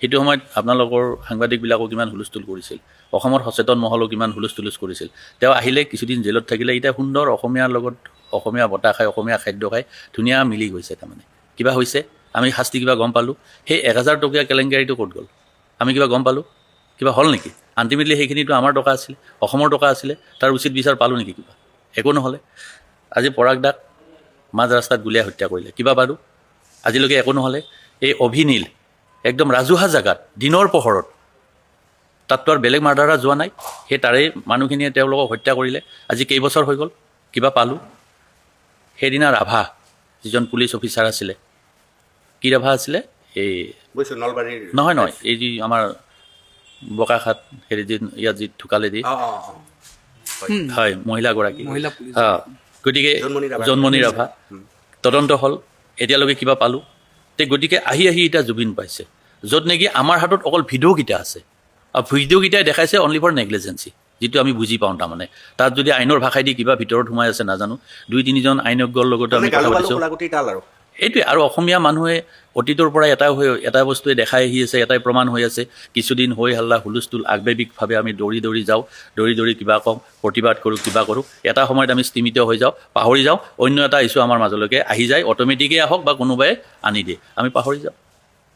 C: সেইটো সময়ত আপোনালোকৰ সাংবাদিকবিলাকো কিমান হুলস্থুল কৰিছিল, অসমৰ সচেতন মহলো কিমান হুলস্থুল কৰিছিল। তেওঁ আহিলে কিছুদিন জেলত থাকিলে, এতিয়া সুন্দৰ অসমীয়াৰ লগত অসমীয়া বতাহ খাই, অসমীয়া খাদ্য খাই ধুনীয়া মিলি গৈছে। তাৰমানে কিবা হৈছে, আমি শাস্তি কিবা গম পালোঁ। সেই 1000 টকীয়া কেলেংকাৰীটো ক'ত গ'ল? আমি কিবা গম পালোঁ? কিবা হ'ল নেকি? আল্টিমেটলি সেইখিনিতো আমাৰ টকা আছিলে, অসমৰ টকা আছিলে, তাৰ উচিত বিচাৰ পালোঁ নেকি? কিবা একো নহ'লে। আজি পৰাগ দাক মাজ ৰাস্তাত গুলীয়াই হত্যা কৰিলে, কিবা বাৰু আজিলৈকে একো নহ'লে। এই অভিনীল একদম ৰাজহুৱা জেগাত দিনৰ পোহৰত, তাততো আৰু বেলেগ মাৰ্ডাৰাৰ যোৱা নাই, সেই তাৰেই মানুহখিনিয়ে তেওঁলোকক হত্যা কৰিলে। আজি কেইবছৰ হৈ গ'ল, কিবা পালোঁ? সেইদিনা ৰাভা যিজন পুলিচ অফিচাৰ আছিলে, কি ৰাভা আছিলে, এই
B: বুজিছোঁ নলবাৰীৰ
C: নহয় নহয় এই যি আমাৰ বোকাখাট হেৰি যি ইয়াত যি ঢুকালে দি হয় মহিলাগৰাকী
A: মহিলা পুলিচ
C: গতিকে
B: জোনমণি ৰাভা।
C: জোনমণি ৰাভা তদন্ত হ'ল এতিয়ালৈকে কিবা পালোঁ তে গতিকে আহি এতিয়া জুবিন পাইছে য'ত নেকি আমাৰ হাতত অকল ভিডিঅ'কেইটা আছে আৰু ভিডিঅ'কেইটাই দেখাইছে অনলি ফৰ নেগলিজেঞ্চি যিটো আমি বুজি পাওঁ তাৰমানে তাত যদি আইনৰ ভাষাই দি কিবা ভিতৰত সোমাই আছে নাজানো 2-3জন আইনজ্ঞৰ লগতো আমি কথা পাতিছোঁ
B: আৰু
C: এইটোৱে আৰু অসমীয়া মানুহে অতীতৰ পৰা এটা বস্তুৱে দেখাই আহি আছে এটাই প্ৰমাণ হৈ আছে কিছুদিন হৈ হাল্লা হুলস্থুল আৱেগিকভাৱে আমি দৌৰি যাওঁ দৌৰি কিবা কওঁ প্ৰতিবাদ কৰোঁ কিবা কৰোঁ এটা সময়ত আমি স্তিমিত হৈ যাওঁ পাহৰি যাওঁ অন্য এটা ইছ্যু আমাৰ মাজলৈকে আহি যায় অট'মেটিকেই আহক বা কোনোবাই আনি দিয়ে আমি পাহৰি যাওঁ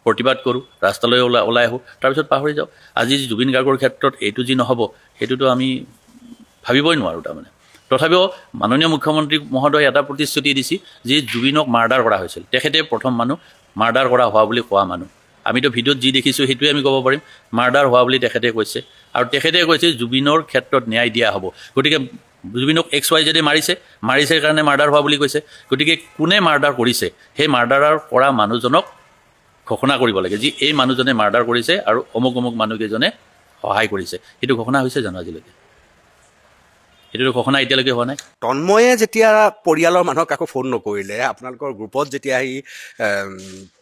C: প্ৰতিবাদ কৰোঁ ৰাস্তালৈ ওলাই আহোঁ তাৰপিছত পাহৰি যাওঁ আজি জুবিন গাৰ্গৰ ক্ষেত্ৰত এইটো যি নহ'ব সেইটোতো আমি ভাবিবই নোৱাৰোঁ তাৰমানে তথাপিও মাননীয় মুখ্যমন্ত্ৰী মহোদয়ে এটা প্ৰতিশ্ৰুতি দিছে যে জুবিনক মাৰ্ডাৰ কৰা হৈছিল তেখেতে প্ৰথম মানুহ মাৰ্ডাৰ কৰা হোৱা বুলি কোৱা মানুহ আমিতো ভিডিঅ'ত যি দেখিছোঁ সেইটোৱে আমি ক'ব পাৰিম মাৰ্ডাৰ হোৱা বুলি তেখেতে কৈছে আৰু তেখেতে কৈছে জুবিনৰ ক্ষেত্ৰত ন্যায় দিয়া হ'ব গতিকে জুবিনক XYZ মাৰিছে কাৰণে মাৰ্ডাৰ হোৱা বুলি কৈছে গতিকে কোনে মাৰ্ডাৰ কৰিছে সেই মাৰ্ডাৰৰ কৰা মানুহজনক ঘোষণা কৰিব লাগে যি এই মানুহজনে মাৰ্ডাৰ কৰিছে আৰু অমুক মানুহকেইজনে সহায় কৰিছে সেইটো ঘোষণা হৈছে জানো আজিলৈকে এইটো ঘোষণা এতিয়ালৈকে হোৱা নাই
B: তন্ময়ে যেতিয়া পৰিয়ালৰ মানুহক কাকো ফোন নকৰিলে আপোনালোকৰ গ্ৰুপত যেতিয়া সি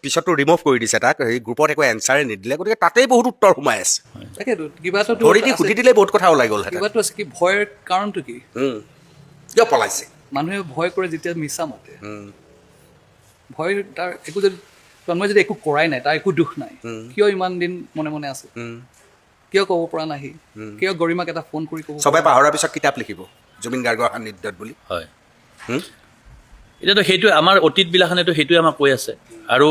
B: পিছতো ৰিমুভ কৰি দিছে তাক সেই গ্ৰুপত একো এনচাৰে নিদিলে গতিকে তাতেই বহুত উত্তৰ সোমাই আছে
A: তাকেতো কিবা এটা
B: ধৰি দি সুধি দিলে বহুত কথা ওলাই গ'লহেঁতেন
A: কিবাটো আছে কি ভয়ৰ কাৰণটো কি
B: কিয় পলাইছে
A: মানুহে ভয় কৰে যেতিয়া মিছা মাতে ভয় তাৰ একো যদি তন্ময় যদি একো কৰাই নাই তাৰ একো দুখ নাই কিয় ইমান দিন মনে মনে আছে কিয় ক'ব পৰা নাই সি কিয় গৰিমাক এটা ফোন কৰি ক'ব
B: চবে পাহৰাৰ পিছত কিতাপ লিখিব জুবিন গাৰ্গৰ সান্নিধ্যত বুলি
C: হয় এতিয়াতো সেইটোৱে আমাৰ অতীতবিলাখনেতো সেইটোৱে আমাক কৈ আছে আৰু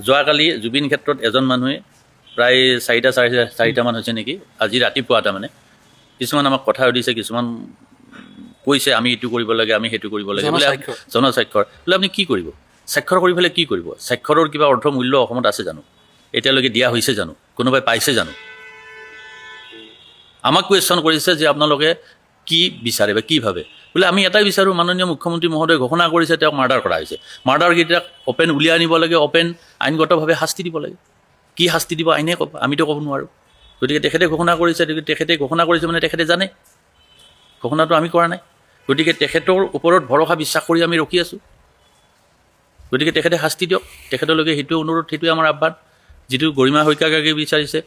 C: যোৱাকালি জুবিন ক্ষেত্ৰত এজন মানুহে প্ৰায় 4টা হৈছে নেকি আজি ৰাতিপুৱা তাৰমানে কিছুমান আমাক কথা সুধিছে কিছুমান কৈছে আমি এইটো কৰিব লাগে আমি সেইটো কৰিব লাগে বোলে জনস্বাক্ষৰ বোলে আপুনি কি কৰিব স্বাক্ষৰ কৰি পেলাই কি কৰিব স্বাক্ষৰৰ কিবা অৰ্থ মূল্য অসমত আছে জানো এতিয়ালৈকে দিয়া হৈছে জানো কোনোবাই পাইছে জানো আমাক কুৱেশ্যন কৰিছে যে আপোনালোকে কি বিচাৰে বা কি ভাবে বোলে আমি এটাই বিচাৰোঁ মাননীয় মুখ্যমন্ত্ৰী মহোদয়ে ঘোষণা কৰিছে তেওঁক মাৰ্ডাৰ কৰা হৈছে মাৰ্ডাৰকেইটাক অ'পেন উলিয়াই আনিব লাগে অ'পেন আইনগতভাৱে শাস্তি দিব লাগে কি শাস্তি দিব আইনে ক'ব আমিতো ক'ব নোৱাৰোঁ গতিকে তেখেতে ঘোষণা কৰিছে তেখেতে ঘোষণা কৰিছে মানে তেখেতে জানে ঘোষণাটো আমি কৰা নাই গতিকে তেখেতৰ ওপৰত ভৰসা বিশ্বাস কৰি আমি ৰখি আছোঁ গতিকে তেখেতে শাস্তি দিয়ক তেখেতলৈকে সেইটোৱে অনুৰোধ সেইটোৱে আমাৰ আহ্বান যিটো গৰিমা শইকীয়াকে বিচাৰিছে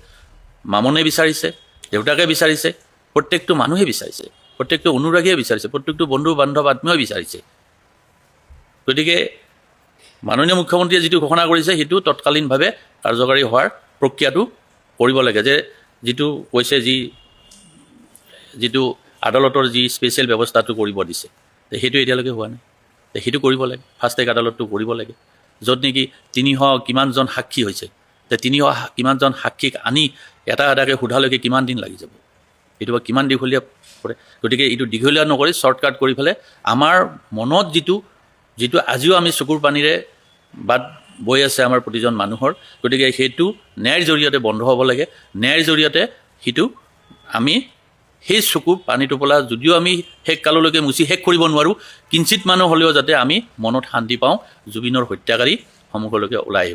C: মামনে বিচাৰিছে দেউতাকে বিচাৰিছে প্ৰত্যেকটো মানুহে বিচাৰিছে প্ৰত্যেকটো অনুৰাগীয়ে বিচাৰিছে প্ৰত্যেকটো বন্ধু বান্ধৱ আত্মীয়ই বিচাৰিছে গতিকে মাননীয় মুখ্যমন্ত্ৰীয়ে যিটো ঘোষণা কৰিছে সেইটো তৎকালীনভাৱে কাৰ্যকাৰী হোৱাৰ প্ৰক্ৰিয়াটো কৰিব লাগে যে যিটো কৈছে যিটো আদালতৰ যি স্পেচিয়েল ব্যৱস্থাটো কৰিব দিছে সেইটো এতিয়ালৈকে হোৱা নাই সেইটো কৰিব লাগে ফাষ্ট ট্ৰেক আদালতটো কৰিব লাগে য'ত নেকি 300 কিমানজন সাক্ষী হৈছে 300 কিমানজন সাক্ষীক আনি এটাকে সোধালৈকে কিমান দিন লাগি যাব এইটো বা কিমান দীঘলীয়া কৰে গতিকে এইটো দীঘলীয়া নকৰি শ্বৰ্টকাট কৰি পেলাই আমাৰ মনত যিটো আজিও আমি চকুৰ পানীৰে বাট বৈ আছে আমাৰ প্ৰতিজন মানুহৰ গতিকে সেইটো ন্যায়ৰ জৰিয়তে বন্ধ হ'ব লাগে ন্যায়ৰ জৰিয়তে সেইটো আমি সেই চকুৰ পানী টোপোলা যদিও আমি শেষ কাললৈকে মুচি শেষ কৰিব নোৱাৰোঁ কিঞ্চিত মানুহ হ'লেও যাতে আমি মনত শান্তি পাওঁ জুবিনৰ হত্যাকাৰী সন্মুখলৈকে ওলাই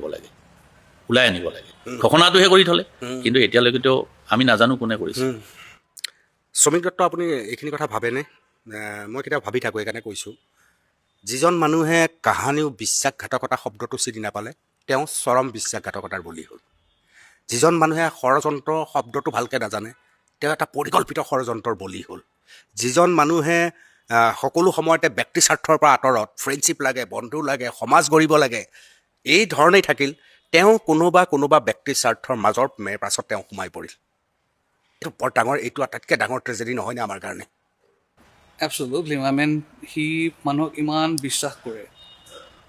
C: আনিব লাগে ঘোষণাটোহে কৰি থ'লে কিন্তু এতিয়ালৈকেতো আমি নাজানো কোনে কৰিছে
B: শ্ৰমিক দত্ত আপুনি এইখিনি কথা ভাবেনে মই কেতিয়াবা ভাবি থাকোঁ সেইকাৰণে কৈছোঁ যিজন মানুহে কাহানিও বিশ্বাসঘাতকতা শব্দটো চিনি নাপালে তেওঁ চৰম বিশ্বাসঘাতকতাৰ বলি হ'ল যিজন মানুহে ষড়যন্ত্ৰ শব্দটো ভালকৈ নাজানে তেওঁ এটা পৰিকল্পিত ষড়যন্ত্ৰৰ বলি হ'ল যিজন মানুহে সকলো সময়তে ব্যক্তি স্বাৰ্থৰ পৰা আঁতৰত ফ্ৰেণ্ডশ্বিপ লাগে বন্ধু লাগে সমাজ গঢ়িব লাগে এই ধৰণেই থাকিল তেওঁ কোনোবা ব্যক্তিৰ স্বাৰ্থৰ মাজৰ পাছত তেওঁ সোমাই পৰিল এইটো বৰ ডাঙৰ এইটো আটাইতকৈ ডাঙৰ ট্ৰেজেডি নহয়নে আমাৰ কাৰণে
A: এবছলুটলি সি মানুহক ইমান বিশ্বাস কৰে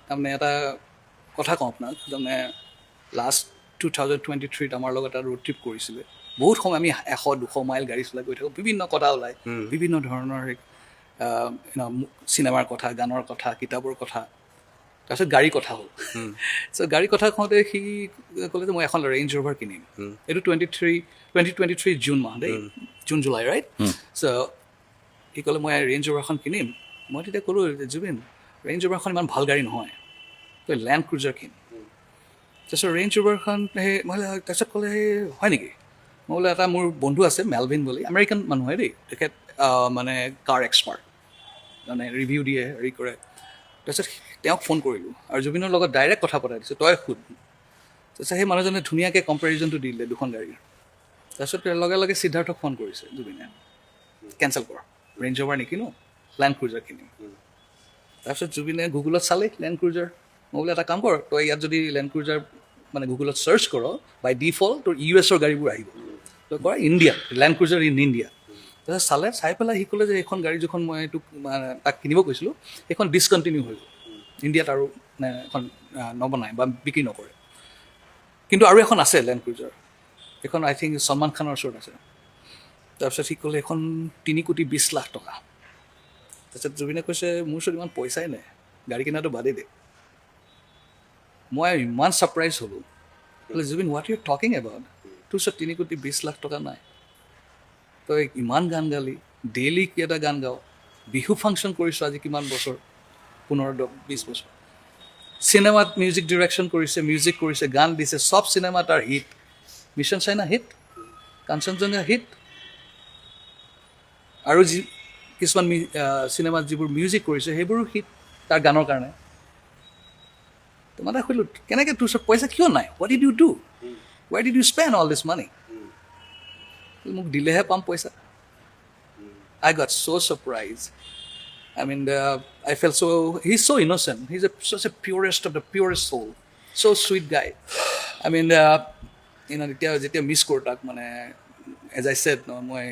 A: তাৰমানে এটা কথা কওঁ আপোনাক তাৰমানে লাষ্ট 2023 আমাৰ লগত এটা ৰোড ট্ৰিপ কৰিছিলে বহুত সময় আমি 100-200 মাইল গাড়ী চলাই গৈ থাকোঁ বিভিন্ন কথা ওলায় বিভিন্ন ধৰণৰ চিনেমাৰ কথা গানৰ কথা কিতাপৰ কথা তাৰপিছত গাড়ী কথা হ'ল চ' গাড়ী কথা কওঁতে সি ক'লে যে মই এখন ৰেঞ্জ ৰ'ভাৰ কিনিম এইটো 2023 জুন মাহ দেই জুন জুলাই ৰাইট চ' সি ক'লে মই ৰেঞ্জ ৰ'ভাৰখন কিনিম মই তেতিয়া ক'লোঁ জুবিন ৰেঞ্জ ৰ'ভাৰখন ইমান ভাল গাড়ী নহয় তই লেণ্ড ক্ৰুজাৰ কিন তাৰপিছত ৰেঞ্জ ৰোভাৰখন সেই মই তাৰপিছত ক'লে সেই হয় নেকি? মই বোলে এটা মোৰ বন্ধু আছে মেলভিন বুলি, আমেৰিকান মানুহ হয় দেই, তেখেত মানে কাৰ এক্সপাৰ্ট, মানে ৰিভিউ দিয়ে, হেৰি কৰে। তাৰপিছত তেওঁক ফোন কৰিলোঁ আৰু জুবিনৰ লগত ডাইৰেক্ট কথা পতাই দিছোঁ, তই সোধ। তাৰপিছত সেই মানুহজনে ধুনীয়াকৈ কম্পেৰিজনটো দি দিলে দুখন গাড়ীৰ। তাৰপিছত লগে লগে সিদ্ধাৰ্থক ফোন কৰিছে জুবিনে, কেঞ্চেল কৰ, ৰেঞ্জ ৰোভাৰ নিকিনো, লেণ্ড ক্ৰুজাৰ কিনিম। তাৰপিছত জুবিনে গুগলত চালে লেণ্ড ক্ৰুজাৰ। মই বোলে এটা কাম কৰ, তই ইয়াত যদি লেণ্ড ক্ৰুজাৰ মানে গুগলত ছাৰ্চ কৰ, বাই ডিফল্ট তোৰ US গাড়ীবোৰ আহিব, তই কৰ India, land cruiser in India. তাৰপিছত চালে, চাই পেলাই সি ক'লে যে এইখন গাড়ী যিখন মই তোক তাক কিনিব কৈছিলোঁ সেইখন ডিছকণ্টিনিউ হৈ গ'ল, ইণ্ডিয়াত আৰু মানে এখন নবনায় বা বিক্ৰী নকৰে। কিন্তু আৰু এখন আছে লেণ্ড ক্ৰুজাৰ, এইখন আই থিংক সলমান খানৰ ওচৰত আছে। তাৰপিছত সি ক'লে এইখন 3,20 লাখ টকা। তাৰপিছত জুবিনে কৈছে মোৰ ওচৰত ইমান পইচাই নাই, গাড়ী কিনাটো বাদেই দে। মই ইমান ছাৰপ্ৰাইজ হ'লোঁ, বোলে Zubeen what you talking about, তোৰ ওচৰত 3,20 লাখ টকা নাই, তই ইমান গান গালি, ডেইলি কেইটা গান গাওঁ, বিহু ফাংচন কৰিছোঁ আজি কিমান বছৰ, 15-20 বছৰ, চিনেমাত মিউজিক ডিৰেকশ্যন কৰিছে, মিউজিক কৰিছে, গান দিছে, চব চিনেমা তাৰ hit, Mission China hit, Kanchanjangha hit, আৰু যি কিছুমান চিনেমাত যিবোৰ মিউজিক কৰিছে সেইবোৰো হিট তাৰ গানৰ কাৰণে। তো মানে সুধিলোঁ কেনেকৈ তোৰ ওচৰত পইচা কিয় নাই, what did you do, why did you spend all this money? মোক দিলেহে পাম পইচা। I got so surprised. I mean, I felt so, he's so innocent. He's such a purest of the purest soul. So sweet guy. I mean, যেতিয়া miss কৰোঁ তাক, মানে as আই said ন, মই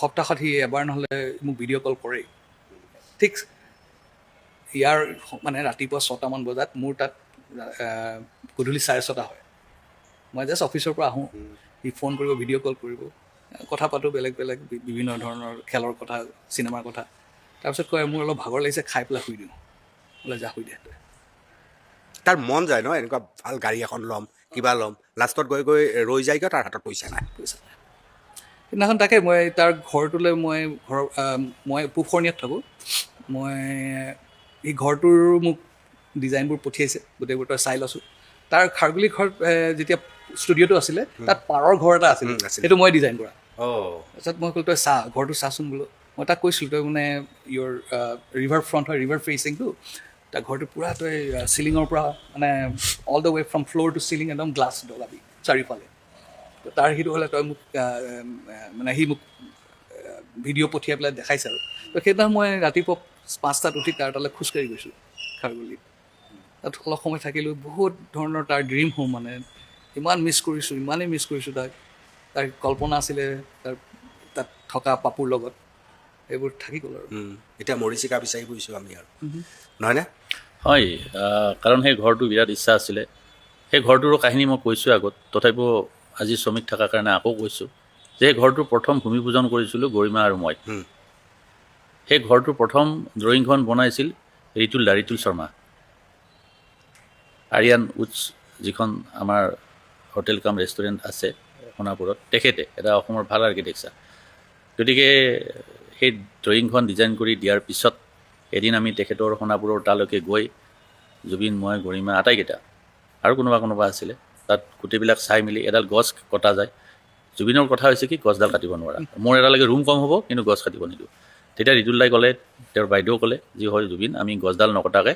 A: সপ্তাহত সি এবাৰ নহ'লে মোক ভিডিঅ' কল কৰেই। ঠিক ইয়াৰ মানে ৰাতিপুৱা 6টামান বজাত মোৰ তাত গধূলি 6:30 হয়। মই জাষ্ট অফিচৰ পৰা আহোঁ, সি ফোন কৰিব, ভিডিঅ' কল কৰিব, কথা পাতোঁ বেলেগ বেলেগ বিভিন্ন ধৰণৰ খেলৰ কথা, চিনেমাৰ কথা। তাৰপিছত কয় মোৰ অলপ ভাগৰ লাগিছে, খাই পেলাই শুই দিওঁ। বোলে যা শুই দে তই।
B: তাৰ মন যায় ন এনেকুৱা ভাল গাড়ী এখন ল'ম, কিবা ল'ম, লাষ্টত গৈ গৈ ৰৈ যায়গৈ তাৰ হাতত পইচা নাই।
A: পইচা নাই। সেইদিনাখন তাকে মই তাৰ ঘৰটোলৈ মই পুখৰণীয়াত থাকোঁ, মই এই ঘৰটোৰ মোক ডিজাইনবোৰ পঠিয়াইছে, গোটেইবোৰ তই চাই লৈছোঁ। তাৰ খাৰগুলি ঘৰত যেতিয়া ষ্টুডিঅ'টো আছিলে তাত পাৰৰ ঘৰ এটা আছিলে, সেইটো মই ডিজাইন কৰা। তাৰপিছত মই ক'লোঁ তই চা, ঘৰটো চাচোন বোলো। মই তাক কৈছিলোঁ তই মানে ইয়'ৰ ৰিভাৰ ফ্ৰণ্ট হয়, ৰিভাৰ ফেচিংটো, তাৰ ঘৰটো পূৰা তই চিলিঙৰ পৰা মানে all the way from floor to ceiling একদম গ্লাছ লগাবি চাৰিওফালে। তাৰ সেইটো হ'লে তই মোক মানে সি মোক ভিডিঅ' পঠিয়াই পেলাই দেখাইছে আৰু। তো সেইদিনা মই ৰাতিপুৱা 5টাত উঠি তাৰ তালৈ খোজকাঢ়ি গৈছোঁ খাৰগুলিত। তাত অলপ সময় থাকিলোঁ, বহুত ধৰণৰ তাৰ ড্ৰিম হোম, মানে ইমান মিছ কৰিছোঁ, ইমানেই মিছ কৰিছোঁ তাক। তাৰ কল্পনা আছিলে তাত থকা পাপুৰ লগত, এইবোৰ থাকি গ'ল আৰু।
B: এতিয়া মৰিচিকা বিচাৰি ফুৰিছোঁ আমি আৰু, নহয়নে?
C: হয়, কাৰণ সেই ঘৰটো বিৰাট ইচ্ছা আছিলে। সেই ঘৰটোৰো কাহিনী মই কৈছোঁ আগত, তথাপিও আজি শ্ৰমিক থকাৰ কাৰণে আকৌ কৈছোঁ যে সেই ঘৰটোৰ প্ৰথম ভূমি পূজন কৰিছিলোঁ গৰিমা আৰু মই। সেই ঘৰটোৰ প্ৰথম ড্ৰয়িংখন বনাইছিল ৰিতুল শৰ্মা, আৰিয়ান উডছ যিখন আমাৰ হোটেল কাম ৰেষ্টুৰেণ্ট আছে সোণাপুৰত, তেখেতে এটা অসমৰ ভাল আৰ্কিটেক্সাৰ। গতিকে সেই ড্ৰয়িংখন ডিজাইন কৰি দিয়াৰ পিছত এদিন আমি তেখেতৰ সোণাপুৰৰ তালৈকে গৈ জুবিন, মই, গৰিমা আটাইকেইটা আৰু কোনোবা আছিলে, তাত গোটেইবিলাক চাই মেলি এডাল গছ কটা যায়। জুবিনৰ কথা হৈছে কি গছডাল কাটিব নোৱাৰা, মোৰ এটালৈকে ৰুম কম হ'ব কিন্তু গছ কাটিব নিদিওঁ। তেতিয়া ৰিতুল দাই ক'লে, তেওঁৰ বাইদেউ ক'লে যি হয় জুবিন, আমি গছডাল নকটাকৈ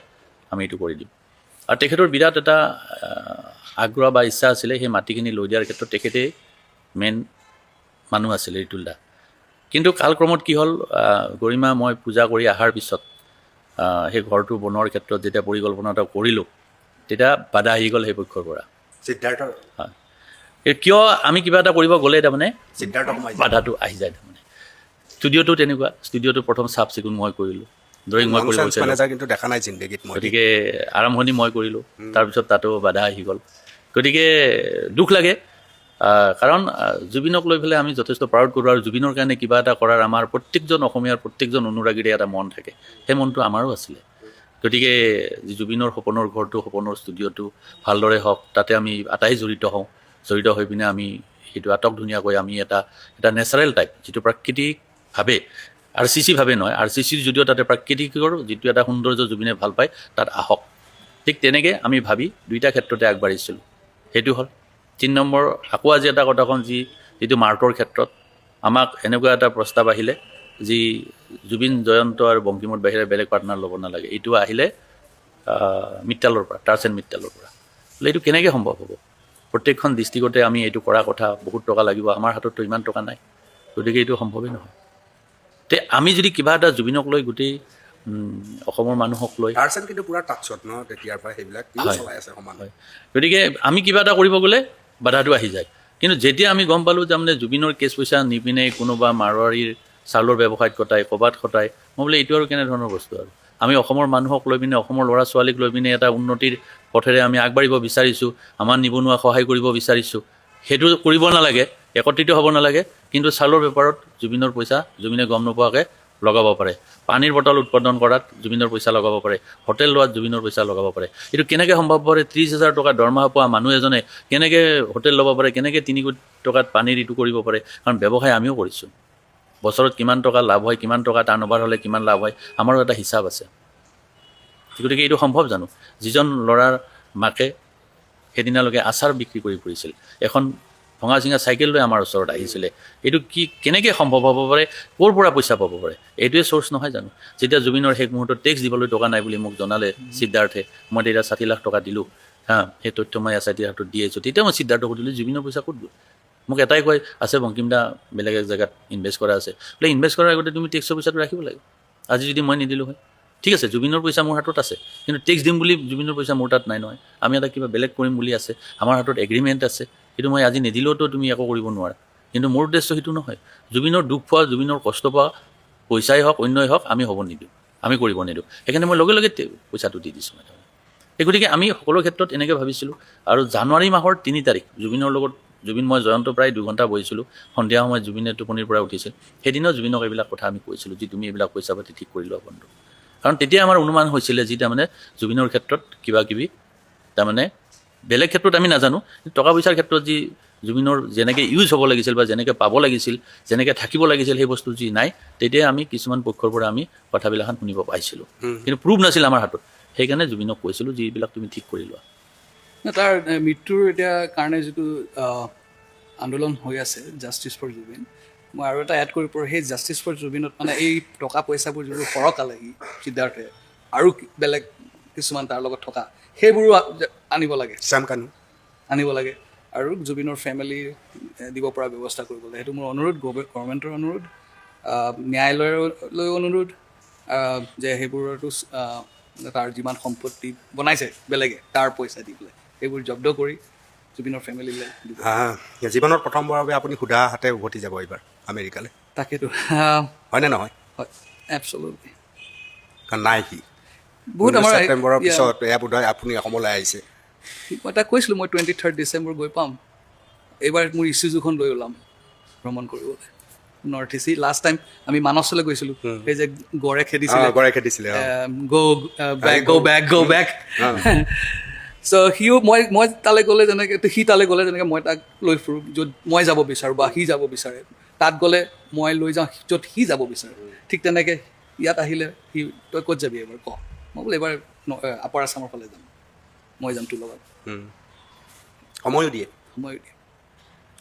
C: আমি এইটো কৰি দিম। আৰু তেখেতৰ বিৰাট এটা আগ্ৰহ বা ইচ্ছা আছিলে সেই মাটিখিনি লৈ দিয়াৰ ক্ষেত্ৰত তেখেতেই মেইন মানুহ আছিলে ৰিতুল দা। কিন্তু কালক্ৰমত কি হ'ল, গৰিমা মই পূজা কৰি অহাৰ পিছত সেই ঘৰটো বনোৱাৰ ক্ষেত্ৰত যেতিয়া পৰিকল্পনা এটা কৰিলোঁ, তেতিয়া বাধা আহি গ'ল সেই পক্ষৰ পৰা।
B: সিদ্ধাৰ্থৰ
C: হয়, কিয় আমি কিবা এটা কৰিব গ'লে তাৰমানে
B: সিদ্ধাৰ্থ
C: বাধাটো আহি যায়। তাৰমানে ষ্টুডিঅ'টো তেনেকুৱা, ষ্টুডিঅ'টো প্ৰথম চাফ চিকুণ মই কৰিলোঁ, ড্ৰয়িং মই কৰিব বিচাৰিলোঁ,
B: কিন্তু দেখা নাই জিন্দগীত মই।
C: গতিকে আৰম্ভণি মই কৰিলোঁ, তাৰপিছত তাতো বাধা আহি গ'ল। গতিকে দুখ লাগে, কাৰণ জুবিনক লৈ পেলাই আমি যথেষ্ট প্ৰাউড কৰোঁ, আৰু জুবিনৰ কাৰণে কিবা এটা কৰাৰ আমাৰ প্ৰত্যেকজন অসমীয়াৰ প্ৰত্যেকজন অনুৰাগীৰে এটা মন থাকে, সেই মনটো আমাৰো আছিলে। গতিকে জুবিনৰ সপোনৰ ঘৰটো, সপোনৰ ষ্টুডিঅ'টো ভালদৰে হওক, তাতে আমি আটাই জড়িত হওঁ, জড়িত হৈ পিনে আমি সেইটো আটক ধুনীয়াকৈ আমি এটা নেচাৰেল টাইপ, যিটো প্ৰাকৃতিকভাৱে RCC-ভাৱে নহয়, RCCৰ যদিও তাতে প্ৰাকৃতিকৰ যিটো এটা সৌন্দৰ্য জুবিনে ভাল পায় তাত আহক, ঠিক তেনেকৈ আমি ভাবি দুইটা ক্ষেত্ৰতে আগবাঢ়িছিলোঁ। সেইটো হ'ল 3 নম্বৰ। আকৌ আজি এটা কথা ক'ম, যিটো মাৰ্টৰ ক্ষেত্ৰত আমাক এনেকুৱা এটা প্ৰস্তাৱ আহিলে যি জুবিন জয়ন্ত আৰু বংকিমৰ বাহিৰে বেলেগ পাৰ্টনাৰ ল'ব নালাগে। এইটো আহিলে মিত্তালৰ পৰা, টাৰ্চ এণ্ড মিত্তালৰ পৰা। বোলে এইটো কেনেকৈ সম্ভৱ হ'ব? প্ৰত্যেকখন ডিষ্ট্ৰিক্টতে আমি এইটো কৰাৰ কথা, বহুত টকা লাগিব, আমাৰ হাতততো ইমান টকা নাই, গতিকে এইটো সম্ভৱেই নহয়। তে আমি যদি কিবা এটা জুবিনক লৈ গোটেই অসমৰ মানুহক লৈ
B: টাৰ্চেন কিন্তু পুৰা টাচত ন তেতিয়াৰ পৰা সেইবিলাক চলাই আছে সমান।
C: গতিকে আমি কিবা এটা কৰিব গ'লে বাধাটো আহি যায়। কিন্তু যেতিয়া আমি গম পালোঁ তাৰমানে জুবিনৰ কেছ পইচা নিপিনে কোনোবা মাৰোৱাৰীৰ চাউলৰ ব্যৱসায়ত কটাই, ক'ৰবাত কটাই, মই বোলে এইটো আৰু কেনেধৰণৰ বস্তু আৰু আমি অসমৰ মানুহক লৈ পিনে, অসমৰ ল'ৰা ছোৱালীক লৈ পিনে এটা উন্নতিৰ পথেৰে আমি আগবাঢ়িব বিচাৰিছোঁ, আমাৰ নিবনুৱা সহায় কৰিব বিচাৰিছোঁ। সেইটো কৰিব নালাগে, একত্ৰিত হ'ব নালাগে, কিন্তু চাউলৰ বেপাৰত জুবিনৰ পইচা জুবিনে গম নোপোৱাকৈ লগাব পাৰে, পানীৰ বটল উৎপাদন কৰাত জুবিনৰ পইচা লগাব পাৰে, হোটেল লোৱাত জুবিনৰ পইচা লগাব পাৰে। এইটো কেনেকৈ সম্ভৱ পাৰে? 30,000 টকা দৰমহা পোৱা মানুহ এজনে কেনেকৈ হোটেল ল'ব পাৰে, কেনেকৈ 3 কোটি টকাত পানীৰ এইটো কৰিব পাৰে? কাৰণ ব্যৱসায় আমিও কৰিছোঁ, বছৰত কিমান টকা লাভ হয়, কিমান টকা টাৰ্ণ অভাৰ হ'লে কিমান লাভ হয়, আমাৰো এটা হিচাপ আছে। গতিকে এইটো সম্ভৱ জানো? যিজন ল'ৰাৰ মাকে সেইদিনালৈকে আচাৰ বিক্ৰী কৰি ফুৰিছিল, এখন ভঙা চিঙা চাইকেল লৈ আমাৰ ওচৰত আহিছিলে, এইটো কেনেকৈ সম্ভৱ হ'ব পাৰে? ক'ৰ পৰা পইচা পাব পাৰে? এইটোৱে চ'ৰ্চ নহয় জানো? যেতিয়া জুবিনৰ শেষ মুহূৰ্তত টেক্স দিবলৈ টকা নাই বুলি মোক জনালে সিদ্ধাৰ্থে, মই তেতিয়া 60 লাখ টকা দিলোঁ, সেই তথ্য মই SITৰ হাতত দি আহিছোঁ। তেতিয়া মই সিদ্ধাৰ্থক সুধিলোঁ জুবিনৰ পইচা ক'ত গ'ল? মোক এটাই কয়, আছে বংকিম দা বেলেগ এক জেগাত ইনভেষ্ট কৰা আছে। বোলে ইনভেষ্ট কৰাৰ আগতে তুমি টেক্সৰ পইচাটো ৰাখিব লাগে। আজি যদি মই নিদিলোঁ হয়, ঠিক আছে জুবিনৰ পইচা মোৰ হাতত আছে, কিন্তু টেক্স দিম বুলি জুবিনৰ পইচা মোৰ তাত নাই নহয়। আমি এটা কিবা বেলেগ কৰিম বুলি আছে, আমাৰ হাতত এগ্ৰিমেণ্ট আছে, সেইটো মই আজি নিদিলেওতো তুমি একো কৰিব নোৱাৰা। কিন্তু মোৰ উদ্দেশ্য সেইটো নহয়। জুবিনৰ দুখ পোৱা, জুবিনৰ কষ্ট পোৱা, পইচাই হওক অন্যই হওক, আমি হ'ব নিদিওঁ, আমি কৰিব নিদিওঁ। সেইকাৰণে মই লগে লগে পইচাটো দি দিছোঁ। গতিকে আমি সকলো ক্ষেত্ৰত এনেকৈ ভাবিছিলোঁ। আৰু জানুৱাৰী মাহৰ 3 তাৰিখ জুবিনৰ লগত মই জয়ন্ত প্ৰায় 2 ঘণ্টা বহিছিলোঁ। সন্ধিয়া সময়ত জুবিনে টোপনিৰ পৰা উঠিছিল, সেইদিনাও জুবিনক এইবিলাক কথা আমি কৈছিলোঁ, যি তুমি এইবিলাক পইচা পাতি ঠিক কৰি লোৱা বন্ধু। কাৰণ তেতিয়া আমাৰ অনুমান হৈছিলে যি তাৰমানে জুবিনৰ ক্ষেত্ৰত কিবা কিবি তাৰমানে বেলেগ ক্ষেত্ৰত আমি নাজানো, টকা পইচাৰ ক্ষেত্ৰত যি জুবিনৰ যেনেকৈ ইউজ হ'ব লাগিছিল বা যেনেকৈ পাব লাগিছিল, যেনেকৈ থাকিব লাগিছিল, সেই বস্তু যি নাই, তেতিয়া আমি কিছুমান পক্ষৰ পৰা আমি কথাবিলাক শুনিব পাইছিলোঁ, কিন্তু প্ৰুফ নাছিল আমাৰ হাতত। সেইকাৰণে জুবিনক কৈছিলোঁ যে এইবিলাক তুমি ঠিক কৰি লোৱা।
A: তাৰ মৃত্যুৰ এতিয়া কাৰণে যিটো আন্দোলন হৈ আছে জাষ্টিছ ফৰ জুবিন, মই আৰু এটা এড কৰিব পাৰোঁ, সেই জাষ্টিছ ফৰ জুবিনত মানে এই টকা পইচাবোৰ যিবোৰ সৰকালে সি সিদ্ধাৰ্থে আৰু বেলেগ কিছুমান তাৰ লগত থকা, সেইবোৰো আনিব লাগে, আনিব লাগে। আৰু জুবিনৰ ফেমিলি দিব পৰা ব্যৱস্থা কৰিব লাগে। সেইটো মোৰ অনুৰোধ, গভৰ্ণমেণ্টৰ অনুৰোধ, ন্যায়ালয়লৈ অনুৰোধ, যে সেইবোৰতো তাৰ যিমান সম্পত্তি বনাইছে বেলেগে তাৰ পইচা দি পেলাই সেইবোৰ জব্দ কৰি জুবিনৰ ফেমিলিলৈ দিব।
B: জীৱনত প্ৰথমবাৰৰ বাবে আপুনি সুধা হাতে উভতি যাব এইবাৰ আমেৰিকালৈ,
A: তাকেতো
B: হয়নে নহয়?
A: হয়, এবছলুটলি।
B: কাৰণ নাই সি
A: বহুত আমাৰ
B: ছেপ্টেম্বৰৰ পিছত এয়া বোধহয় আপুনি অসমলৈ আহিছে।
A: মই তাক কৈছিলোঁ মই 23 ডিচেম্বৰ গৈ পাম, এইবাৰ মোৰ ইছ্যুজুখন লৈ ওলাম ভ্ৰমণ কৰিবলৈ নৰ্থ ইষ্ট। লাষ্ট টাইম আমি মানসলৈ গৈছিলোঁ, সেই যে গড়ে খেদিছিলে, গো বেক। চ' মই তালৈ গ'লে যেনেকৈ সি তালৈ গ'লে যেনেকৈ মই তাক লৈ ফুৰোঁ, য'ত মই যাব বিচাৰোঁ বা সি যাব বিচাৰে, তাত গ'লে মই লৈ যাওঁ য'ত সি যাব বিচাৰে। ঠিক তেনেকৈ ইয়াত আহিলে সি তই ক'ত যাবি এবাৰ ক? মই বোলো এইবাৰ আপাৰ আছামৰ ফালে যাম, মই যাম তোৰ লগত।
B: সময়ো দিয়ে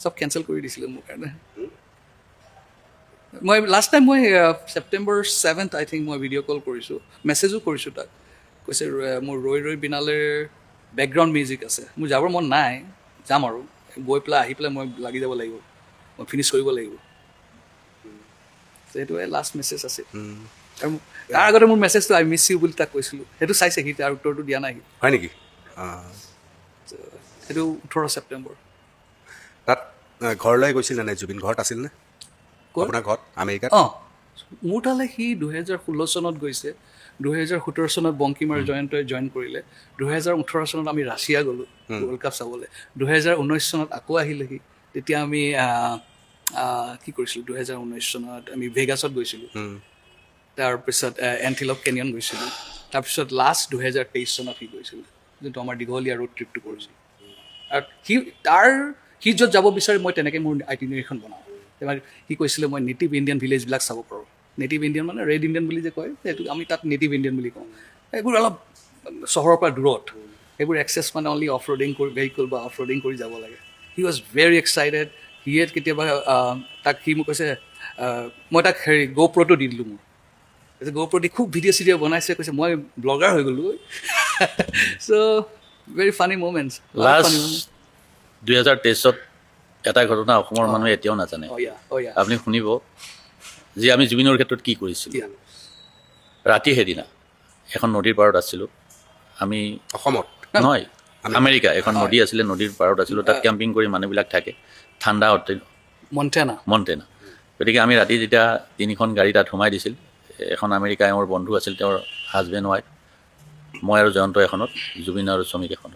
A: চব কেঞ্চেল কৰি দিছিলোঁ মোৰ কাৰণে। মই লাষ্ট টাইম মই ছেপ্টেম্বৰ 7 আই থিংক মই ভিডিঅ' কল কৰিছোঁ, মেছেজো কৰিছোঁ তাক। কৈছে মোৰ ৰৈ বিনালেৰ বেকগ্ৰাউণ্ড মিউজিক আছে, মোৰ যাবৰ মন নাই, যাম আৰু গৈ পেলাই আহি পেলাই মই লাগি যাব লাগিব, মই ফিনিছ কৰিব লাগিব। সেইটোৱে লাষ্ট মেছেজ আছিল। আৰু তাৰ আগতে মোৰ মেছেজটো আই মিছ ইউ বুলি তাক কৈছিলোঁ, সেইটো চাইছে সি, তাৰ উত্তৰটো দিয়া নাই।
B: হয় নেকি?
A: সেইটো 18 ছেপ্টেম্বৰ।
B: তাত ঘৰলৈ গৈছিল নে? জুবিন ঘৰত আছিল নে আপোনাৰ ঘৰত আমেৰিকাত?
A: মোৰ তালৈ সি 2016 চনত গৈছে, 2017 চনত বংকিম আৰু জয়ন্তই জইন কৰিলে, 2018 চনত আমি ৰাছিয়া গ'লোঁ ৱৰ্ল্ড কাপ চাবলৈ, 2019 চনত আকৌ আহিলে সি। তেতিয়া আমি কি কৰিছিলোঁ, 2019 চনত আমি ভেগাছত গৈছিলোঁ, তাৰপিছত এণ্টিলপ কেনিয়ন গৈছিলোঁ, তাৰপিছত লাষ্ট 2023 চনত সি গৈছিলোঁ, যোনটো আমাৰ দীঘলীয়া ৰোড ট্ৰিপটো কৰিছিলোঁ। আৰু সি য'ত যাব বিচাৰে মই তেনেকৈ মোৰ আইটিনেৰীখন বনাওঁ। সি কৈছিলে মই নেটিভ ইণ্ডিয়ান ভিলেজবিলাক চাব পাৰোঁ। নেটিভ ইণ্ডিয়ান মানে ৰেড ইণ্ডিয়ান বুলি যে কয়, সেইটো আমি তাত নেটিভ ইণ্ডিয়ান বুলি কওঁ। এইবোৰ অলপ চহৰৰ পৰা দূৰত, সেইবোৰ এক্সেছ মানে অনলি অফ ৰোডিং কৰি ভেহিকল বা অফ ৰোডিং কৰি যাব লাগে। He was very excited. সিয়ে কেতিয়াবা তাক সি মোক কৈছে মই তাক হেৰি GoPro-টো দি দিলোঁ মোৰ। GoPro দি খুব ভিডিঅ' চিডিঅ' বনাইছে, কৈছে মই ব্লগাৰ হৈ গ'লোঁ। চ' ভেৰি ফানি মুমেণ্টছ।
C: লাষ্ট 2023 এটা ঘটনা অসমৰ মানুহে এতিয়াও নাজানে, আপুনি শুনিব যে আমি জুবিনৰ ক্ষেত্ৰত কি কৰিছিলোঁ। ৰাতি সেইদিনা এখন নদীৰ পাৰত আছিলোঁ আমি,
B: অসমত
C: নহয় আমেৰিকা, এখন নদী আছিলে, নদীৰ পাৰত আছিলোঁ, তাত কেম্পিং কৰি মানুহবিলাক থাকে, ঠাণ্ডা মণ্টেনা। গতিকে আমি ৰাতি যেতিয়া 3খন গাড়ী তাত সোমাই দিছিল, এখন আমেৰিকাই মোৰ বন্ধু আছিল, তেওঁৰ হাজবেণ্ড ৱাইফ, মই আৰু জয়ন্ত এখনত, জুবিন আৰু শ্ৰমিক এখনত।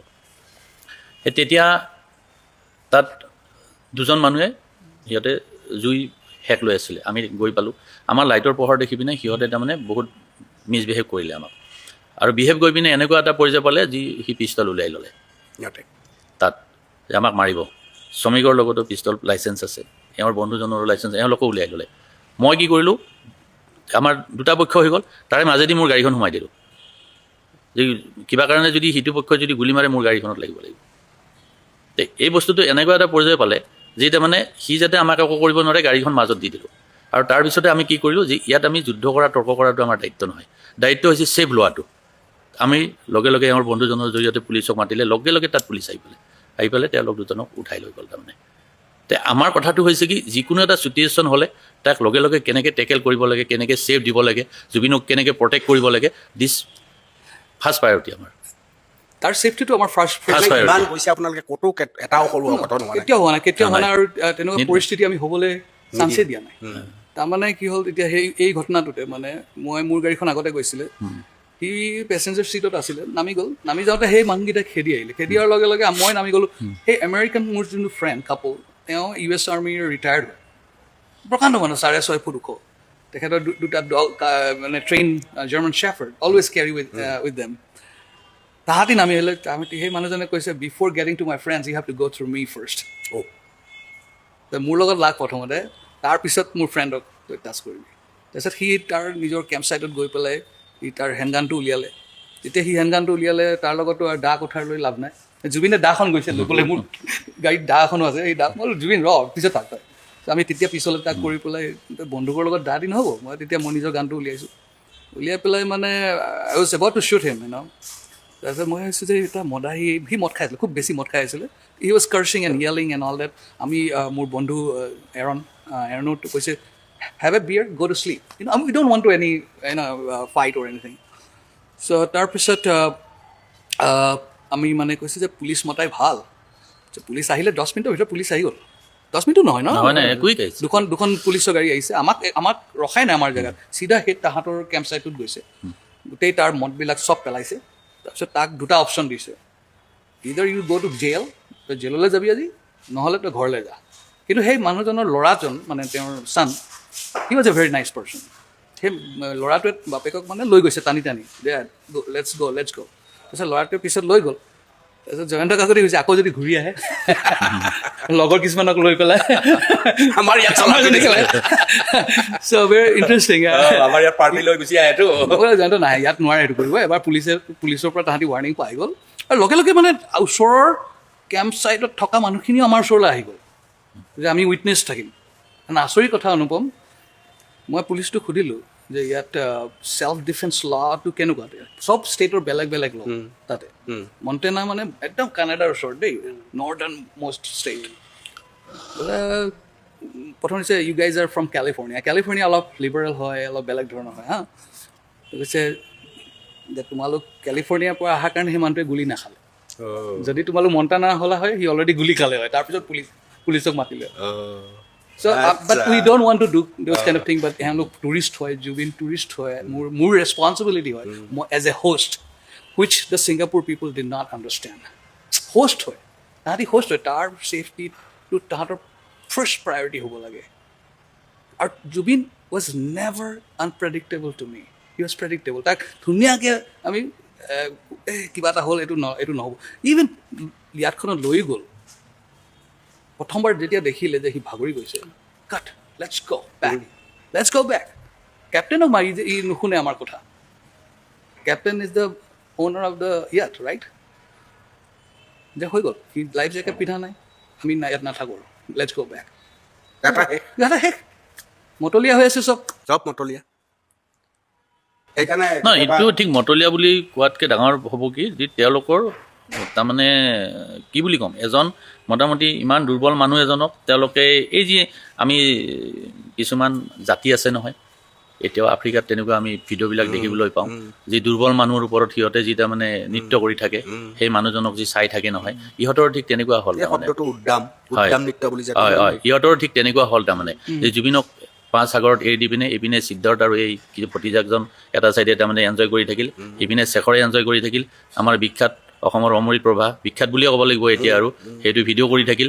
C: সেই তেতিয়া তাত 2জন মানুহে সিহঁতে জুই শেষ লৈ আছিলে। আমি গৈ পালোঁ, আমাৰ লাইটৰ পোহৰ দেখি পিনে সিহঁতে তাৰমানে বহুত মিছবিহেভ কৰিলে আমাক, আৰু বিহেভ কৰি পিনে এনেকুৱা এটা পৰ্যায় পালে যি সি পিষ্টল উলিয়াই ল'লে তাত, যে আমাক মাৰিব। শ্ৰমিকৰ লগতো পিষ্টল লাইচেঞ্চ আছে, এওঁৰ বন্ধুজনৰো লাইচেঞ্চ, এওঁলোকো উলিয়াই ল'লে। মই কি কৰিলোঁ, আমাৰ দুটা পক্ষ হৈ গ'ল, তাৰে মাজেদি মোৰ গাড়ীখন সোমাই দিলোঁ, যে কিবা কাৰণে যদি সিটো পক্ষই যদি গুলি মাৰে মোৰ গাড়ীখনত লাগিব। এই বস্তুটো এনেকুৱা এটা পৰ্যায় পালে যে তাৰমানে সি যাতে আমাক একো কৰিব নোৱাৰে, গাড়ীখন মাজত দি দিলোঁ। আৰু তাৰপিছতে আমি কি কৰিলোঁ, যে ইয়াত আমি যুদ্ধ কৰা তৰ্ক কৰাটো আমাৰ দায়িত্ব নহয়, দায়িত্ব হৈছে ছেভ লোৱাটো। আমি লগে লগে আমাৰ বন্ধুজনৰ জৰিয়তে পুলিচক মাতিলে, লগে লগে তাত পুলিচ আহি পেলাই তেওঁলোক দুজনক উঠাই লৈ গ'ল। তাৰমানে আমাৰ কথাটো হৈছে কি, যিকোনো এটা চিটুৱেশ্যন হ'লে তাক লগে লগে কেনেকৈ টেকেল কৰিব লাগে, কেনেকৈ ছেভ দিব লাগে, জুবিনক কেনেকৈ প্ৰটেক্ট কৰিব লাগে, দিছ ফাৰ্ষ্ট প্ৰায়ৰিটি আমাৰ।
A: তাৰ ছেফটিটো আমাৰ ফাৰ্ষ্ট
B: ইমান কৈছে আপোনালোকে ক'তো এটাও সৰু ঘটনা
A: কেতিয়াও হোৱা নাই, আৰু তেনেকুৱা পৰিস্থিতি আমি হ'বলৈ চান্সেই দিয়া নাই। তাৰমানে কি হ'ল, তেতিয়া এই ঘটনাটোতে মানে মই মোৰ গাড়ীখন আগতে গৈছিলে, সি পেছেঞ্জাৰ ছিটত আছিলে, নামি গ'ল। নামি যাওঁতে সেই মানুহকেইটাক খেদি আহিলে, খেদি অহাৰ লগে লগে মই নামি গ'লোঁ। সেই আমেৰিকান মোৰ যোনটো ফ্ৰেণ্ড কাপল, তেওঁ US আৰ্মিৰ ৰিটায়াৰ্ড হয়, প্ৰকাণ্ড মানুহ, 6.5 ফুট ওখ। তেখেতৰ দুটা ডগ মানে train German shepherd, always carry with them. তাহাঁতি নামি আহিলে, সেই মানুহজনে কৈছে before getting to my friends you have to go' through me first. মোৰ লগত লাগ প্ৰথমতে, তাৰপিছত মোৰ ফ্ৰেণ্ডক টাচ কৰিবি। তাৰপিছত সি তাৰ নিজৰ কেম্প ছাইটত গৈ পেলাই সি তাৰ হেণ্ডগানটো উলিয়ালে। যেতিয়া সি হেণ্ডগানটো উলিয়ালে, তাৰ লগতো আৰু দা কোঠাৰ লৈ লাভ নাই। জুবিনে দাখন গৈছে লৈ পেলাই, মোৰ গাড়ীত দা এখনো আছে, এই দা মই জুবিন পিছত তাক তই। আমি তেতিয়া পিছলৈ তাক কৰি পেলাই, বন্ধুকৰ লগত দা দি নহ'ব, মই তেতিয়া মই নিজৰ গানটো উলিয়াইছোঁ। উলিয়াই পেলাই মানে I was about two shoot হিম, তাৰপিছত মই ভাবিছোঁ যে এটা মদাহী, সি মদ খাই আছিলে, খুব বেছি মদ খাই আছিলে। He was cursing and yelling and all that. আমি মোৰ বন্ধু এৰণো কৈছে have a beer, go' to sleep, we don't want to any fight or anything. So' তাৰপিছত আমি মানে কৈছোঁ যে পুলিচ মতাই ভাল। পুলিচ আহিলে 10 মিনিটৰ ভিতৰত পুলিচ আহি গ'ল। 10 মিনিটো নহয় দুখন পুলিচৰ গাড়ী আহিছে, আমাক ৰখাই নাই আমাৰ জেগাত, চিধা সেই তাহাঁতৰ কেম্প ছাইটটোত গৈছে, গোটেই তাৰ মদবিলাক চব পেলাইছে। তাৰপিছত তাক দুটা অপশ্যন দিছে, ইদাৰ ইউ গ' টু জেল, তই জেললৈ যাবি আজি, নহ'লে তই ঘৰলৈ যা। কিন্তু সেই মানুহজনৰ ল'ৰাজন, মানে তেওঁৰ son, he was a very nice person. সেই ল'ৰাটোৱে বাপেকক মানে লৈ গৈছে টানি যে লেটছ গ'। তাৰপিছত ল'ৰাটোৱে পিছত লৈ গ'ল। তাৰপিছত জয়ন্ত কাকতি হৈছে আকৌ যদি ঘূৰি আহে লগৰ কিছুমানক লৈ পেলাই
B: আমাৰ ইয়াত
A: চ' ভেৰি ইণ্টাৰেষ্টিং।
B: আমাৰ ইয়াত পাৰ্টি লৈ গুচি আহেতো।
A: জয়ন্ত নাই, ইয়াত নোৱাৰে সেইটো কৰিব। এবাৰ পুলিচৰ পৰা তাহাঁতি ৱাৰ্ণিং পাই গ'ল, আৰু লগে লগে মানে ওচৰৰ কেম্প ছাইটত থকা মানুহখিনিও আমাৰ ওচৰলৈ আহি গ'ল যে আমি উইটনেছ থাকিম। আচৰিত কথা অনুপম, মই পুলিচটোক সুধিলোঁ যে ইয়াত ছেল্ফ ডিফেন্স লটো কেনেকুৱা, চব ষ্টেটৰ বেলেগ বেলেগ ল তাতে। মণ্টেনা মানে একদম কানাডাৰ ওচৰত দেই, নৰ্দাৰ্ণ মষ্ট ষ্টেট। বোলে প্ৰথম হৈছে you guys are from California অলপ লিবাৰেল হয়, অলপ বেলেগ ধৰণৰ হয় হা। কৈছে যে তোমালোক কেলিফৰ্ণিয়াৰ পৰা অহাৰ কাৰণে সেই মানুহটোৱে গুলি নাখালে, যদি তোমালোক মণ্টানা হ'লা হয় সি অলৰেডি গুলি খালে হয়, তাৰপিছত পুলিচক মাতিলে। So, but we don't want to do those kind of things. But हम लोग tourist होए, जुबिन tourist होए, more responsibility होए as a host, which the Singapore people did not understand. Host होए, ताकि host होए, तार safety to तार first priority होगा लगे. और Zubin was never unpredictable to me. He was predictable. ताक दुनिया के I mean कि बात होल एटू ना हो. Even याद करना लोई गोल. প্ৰথমবাৰ যেতিয়া দেখিলে যে সি ভাগৰি গৈছে, কাট লেটছ গ' বেক। কেপ্টেইনক মাৰি যে ই নুশুনে আমাৰ কথা। Captain is the owner of the yacht right. যে হৈ গ'ল সি লাইফ জেকেট পিন্ধা নাই আমি ইয়াত নাথাকোঁ লেটছ গ' বেক
B: এটা
A: ইয়াতে শেষ মতলীয়া হৈ আছে
B: চব মতলীয়া সেইকাৰণে
C: নহয় এইটো ঠিক মতলীয়া বুলি কোৱাতকৈ ডাঙৰ হ'ব কি যে তেওঁলোকৰ তাৰমানে কি বুলি ক'ম এজন মোটামুটি ইমান দুৰ্বল মানুহ এজনক তেওঁলোকে এই যে আমি কিছুমান জাতি আছে নহয় এতিয়াও আফ্ৰিকাত তেনেকুৱা আমি ভিডিঅ'বিলাক দেখিবলৈ পাওঁ যি দুৰ্বল মানুহৰ ওপৰত সিহঁতে যি তাৰমানে নৃত্য কৰি থাকে সেই মানুহজনক যি চাই থাকে নহয় ইহঁতৰ ঠিক তেনেকুৱা হ'ল তাৰমানে
B: শব্দটো উদ্দাম নৃত্য বুলি যে
C: হয় হয় ইহঁতৰ ঠিক তেনেকুৱা হ'ল তাৰমানে যে জুবিনক 5 সাগৰত এৰি দি পিনে এইপিনে সিদ্ধাৰ্থ আৰু এই ভতিজাকজন এটা চাইডে তাৰমানে এনজয় কৰি থাকিল ইপিনে শেখৰে এনজয় কৰি থাকিল আমাৰ বিখ্যাত অসমৰ অমৃত প্ৰভা বিখ্যাত বুলিয়ে ক'ব লাগিব এতিয়া আৰু সেইটো ভিডিঅ' কৰি থাকিল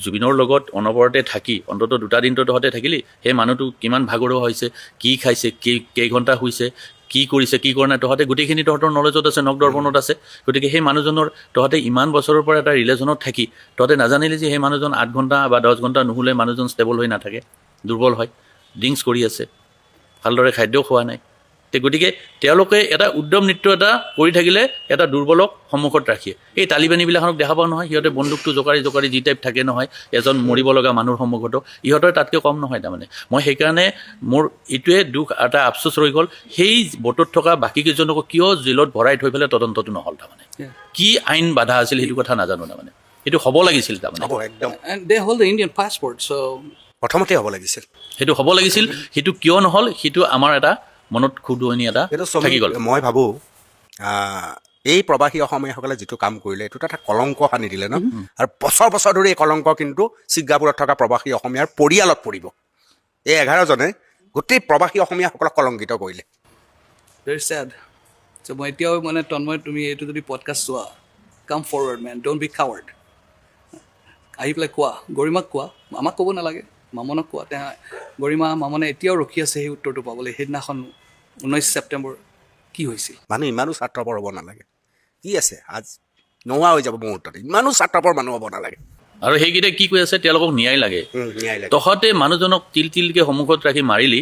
C: জুবিনৰ লগত অনবৰতে থাকি অন্ততঃ 2 দিনটো তহঁতে থাকিলি সেই মানুহটো কিমান ভাগৰুৱা হৈছে কি খাইছে কেইঘণ্টা শুইছে কি কৰিছে কি কৰা নাই তহঁতে গোটেইখিনি তহঁতৰ নলেজত আছে নখ দৰ্পণত আছে গতিকে সেই মানুহজনৰ তহঁতে ইমান বছৰৰ পৰা এটা ৰিলেশ্যনত থাকি তহঁতে নাজানিলি যে সেই মানুহজন 8 ঘণ্টা বা 10 ঘণ্টা নুশুলে মানুহজন ষ্টেবল হৈ নাথাকে দুৰ্বল হয় ড্ৰিংকছ কৰি আছে ভালদৰে খাদ্যও খোৱা নাই গতিকে তেওঁলোকে এটা উদ্যম নৃত্য এটা কৰি থাকিলে এটা দুৰ্বলক সন্মুখত ৰাখি এই তালিবানীবিলাকক দেখা পাওঁ নহয় সিহঁতে বন্দুকটো জোকাৰি যি টাইপ থাকে নহয় এজন মৰিব লগা মানুহৰ সন্মুখতো ইহঁতৰ তাতকৈ কম নহয় তাৰমানে মই সেইকাৰণে মোৰ এইটোৱে দুখ এটা আফচোচ ৰৈ গ'ল সেই বটত থকা বাকীকেইজনকো কিয় জেলত ভৰাই থৈ পেলাই তদন্তটো নহ'ল তাৰমানে কি আইন বাধা আছিল সেইটো কথা নাজানো তাৰমানে এইটো হ'ব লাগিছিল তাৰমানে
B: একদম
A: and they hold the Indian passport so
B: প্ৰথমতে হ'ব লাগিছিল
C: সেইটো হ'ব লাগিছিল সেইটো কিয় নহ'ল সেইটো আমাৰ এটা মনত খুদুৱনি এটা থাকি গ'ল
B: মই ভাবোঁ এই প্ৰবাসী অসমীয়াসকলে যিটো কাম কৰিলে এইটো এটা কলংক সানি দিলে ন আৰু বছৰ বছৰ ধৰি এই কলংক কিন্তু ছিংগাপুৰত থকা প্ৰবাসী অসমীয়াৰ পৰিয়ালত পৰিব এই 11জনে গোটেই প্ৰবাসী অসমীয়াসকলক কলংকিত কৰিলে
A: very sad so মই এতিয়াও মানে তন্ময় তুমি এইটো যদি পডকাষ্ট চোৱা কাম forward man don't B coward আহি পেলাই কোৱা গৰিমাক কোৱা আমাক ক'ব নালাগে মামনক কোৱা গৰিমা মামনে এতিয়াও ৰখি আছে সেই উত্তৰটো পাবলৈ সেইদিনাখন 19 ছেপ্টেম্বৰ কি হৈছিল
B: মানুহ ইমানো স্বাৰ্থপৰ হ'ব নালাগে কি আছে আজ নোহোৱা হৈ যাব মুহূৰ্ততে ইমানো স্বাৰ্থপৰ মানুহ হ'ব নালাগে
C: আৰু সেইকেইটা কি কৈ আছে তেওঁলোকক ন্যায় লাগে
B: ন্যায় লাগে
C: তহঁতে মানুহজনক তিলকে সন্মুখত ৰাখি মাৰিলি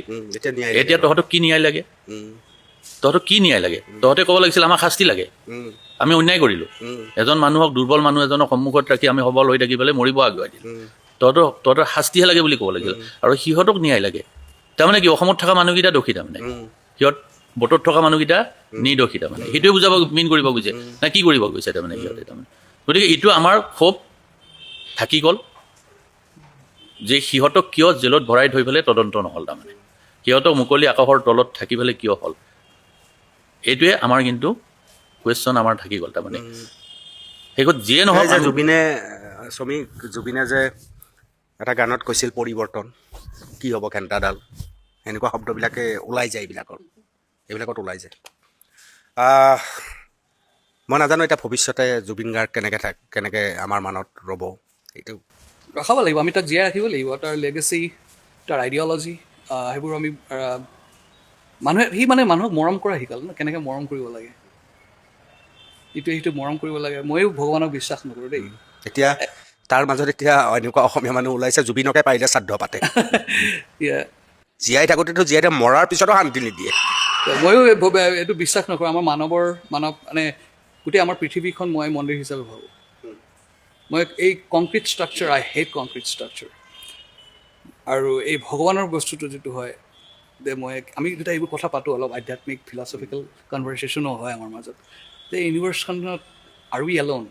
C: এতিয়া তহঁতক কি ন্যায় লাগে তহঁতক কি ন্যায় লাগে তহঁতে ক'ব লাগিছিল আমাক শাস্তি লাগে আমি অন্যায় কৰিলোঁ এজন মানুহক দুৰ্বল মানুহ এজনক সন্মুখত ৰাখি আমি সবল হৈ থাকি পেলাই মৰিব আগুৱাই দিলোঁ তহঁতৰ শাস্তিহে লাগে বুলি ক'ব লাগিছিল আৰু সিহঁতক ন্যায় লাগে তাৰমানে কি অসমত থকা মানুহকেইটা দোষী তাৰমানে সিহঁত বটত থকা মানুহকেইটা নিৰ্দোষী তাৰমানে সেইটোৱে বুজাব মিন কৰিব গৈছে না কি কৰিব গৈছে তাৰমানে সিহঁতে তাৰমানে গতিকে এইটো আমাৰ ক্ষোভ থাকি গ'ল যে সিহঁতক কিয় জেলত ভৰাই থৈ পেলাই তদন্ত নহ'ল তাৰমানে সিহঁতক মুকলি আকাশৰ তলত থাকি পেলাই কিয় হ'ল এইটোৱে আমাৰ কিন্তু কুৱেশ্যন আমাৰ থাকি গ'ল তাৰমানে শেষত যিয়ে নহওক
B: জুবিনে যে এটা গানত কৈছিল পৰিৱৰ্তন কি হ'ব ঘেণ্টাডাল এনেকুৱা শব্দবিলাকে ওলাই যায় এইবিলাকত ওলাই যায় মই নাজানো এতিয়া ভৱিষ্যতে জুবিন গাৰ্গ কেনেকৈ আমাৰ মনত ৰ'ব এইটো
A: ৰখাব লাগিব আমি তাক জীয়াই ৰাখিব লাগিব তাৰ লেগেচি তাৰ আইডিঅ'লজি সেইবোৰ আমি সি মানে মানুহক মৰম কৰা শিকাল ন কেনেকৈ মৰম কৰিব লাগে ইটোৱে সিটো মৰম কৰিব লাগে ময়ো ভগৱানক বিশ্বাস নকৰোঁ দেই
B: এতিয়া তাৰ মাজত এতিয়া এনেকুৱা অসমীয়া মানুহ ওলাইছে জুবিনকে পাৰিলে শ্ৰাদ্ধ পাতে জীয়াই থাকোঁতেতো মৰাৰ পিছতো শান্তি নিদিয়ে
A: ময়ো এইটো বিশ্বাস নকৰোঁ আমাৰ মানৱ মানে গোটেই আমাৰ পৃথিৱীখন মই মন্দিৰ হিচাপে ভাবোঁ মই এই concrete structure I hate concrete structure আৰু এই ভগৱানৰ বস্তুটো যিটো হয় যে আমি যেতিয়া এইবোৰ কথা পাতোঁ অলপ আধ্যাত্মিক ফিলচফিকেল কনভাৰচেশ্যনো হয় আমাৰ মাজত যে ইউনিভাৰ্ছখনত are we alone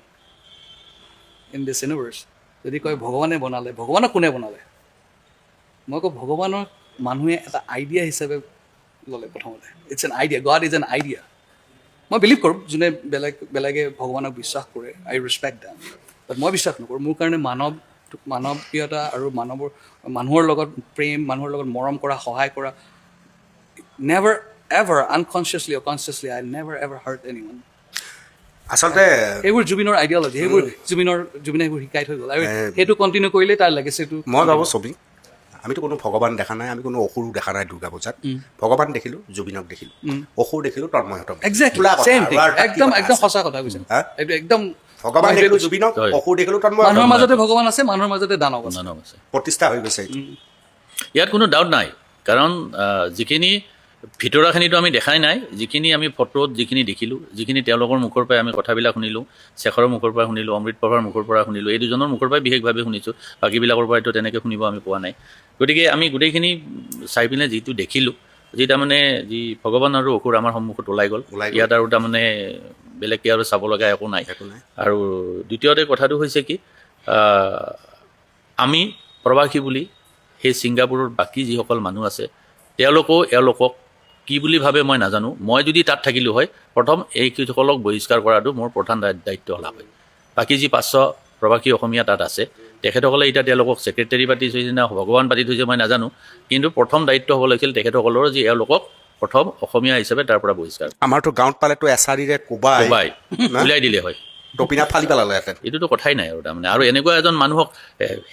A: in this universe যদি কয় ভগৱানে বনালে ভগৱানক কোনে বনালে মই কওঁ ভগৱানক মানুহে এটা আইডিয়া হিচাপে ল'লে প্ৰথমতে it's an idea God is an idea মই বিলিভ কৰোঁ যোনে বেলেগে ভগৱানক বিশ্বাস কৰে আই ৰেচপেক্ট দেম বাট মই বিশ্বাস নকৰোঁ মোৰ কাৰণে মানৱীয়তা আৰু মানুহৰ লগত প্ৰেম মানুহৰ লগত মৰম কৰা সহায় কৰা নেভাৰ এভাৰ আনকনচিয়াছলি অৰ কনচিয়াছলি আই নেভাৰ এভাৰ হাৰ্ট এনিৱান
B: আচলতে
A: সেইবোৰ জুবিনৰ আইডিঅ'লজি সেইবোৰ জুবিনে সেইবোৰ শিকাই থৈ গ'ল আৰু সেইটো কণ্টিনিউ কৰিলে তাৰ লেগেচিটো
B: মই ভাবোঁ ছবি আমিতো কোনো ভগৱান দেখা নাই আমি কোনো অসুৰো দেখা নাই দুৰ্গা পূজাত ভগৱান দেখিলোঁ জুবিনক দেখিলোঁ অসুৰ দেখিলোঁ তন্ময়হঁতক
A: একজেক্টলি ছেম থিং একদম সঁচা কথা কৈছে এইটো একদম
B: ভগৱান দেখিলোঁ জুবিনক অসুৰ দেখিলোঁ তন্ময়
A: মানুহৰ মাজতে ভগৱান আছে মানুহৰ মাজতে দানৱ আছে
B: প্ৰতিষ্ঠা হৈ গৈছে
C: ইয়াত কোনো ডাউট নাই কাৰণ যিখিনি ভিতৰুৱাখিনিতো আমি দেখাই নাই, যিখিনি আমি ফটোত যিখিনি দেখিলোঁ, যিখিনি তেওঁলোকৰ মুখৰ পৰাই আমি কথাবিলাক শুনিলোঁ, শেখৰৰ মুখৰ পৰা শুনিলোঁ, অমৃত প্ৰভাৰ মুখৰ পৰা শুনিলোঁ, এই দুজনৰ মুখৰ পৰাই বিশেষভাৱে শুনিছোঁ, বাকীবিলাকৰ পৰাইতো তেনেকৈ শুনিব আমি পোৱা নাই। গতিকে আমি গোটেইখিনি চাই পিনে যিটো দেখিলোঁ, যি তাৰমানে যি ভগৱান আৰু অসুৰ আমাৰ সন্মুখত ওলাই গ'ল, ইয়াত আৰু তাৰমানে বেলেগকৈ আৰু চাব লগা একো নাই। আৰু দ্বিতীয়তে কথাটো হৈছে কি, আমি প্ৰবাসী বুলি সেই ছিংগাপুৰৰ বাকী যিসকল মানুহ আছে তেওঁলোকেও এওঁলোকক কি বুলি ভাবে মই নাজানো। মই যদি তাত থাকিলোঁ হয়, প্ৰথম এইসকলক বহিষ্কাৰ কৰাটো মোৰ প্ৰধান দায়িত্ব হ'লা হয়। বাকী যি 500 প্ৰবাসী অসমীয়া তাত আছে, তেখেতসকলে এতিয়া তেওঁলোকক ছেক্ৰেটাৰী পাতি থৈছে না ভগৱান পাতি থৈছে মই নাজানো, কিন্তু প্ৰথম দায়িত্ব হ'ব লাগিছিল তেখেতসকলৰ যি এওঁলোকক প্ৰথম অসমীয়া হিচাপে তাৰ পৰা বহিষ্কাৰ
B: আমাৰতো গাঁৱত পালেতো এছাৰিৰে কোবাই
C: উলিয়াই দিলে হয়,
B: টপিনা ফালি পেলালে ইয়াতে।
C: এইটোতো কথাই নাই আৰু তাৰমানে। আৰু এনেকুৱা এজন মানুহক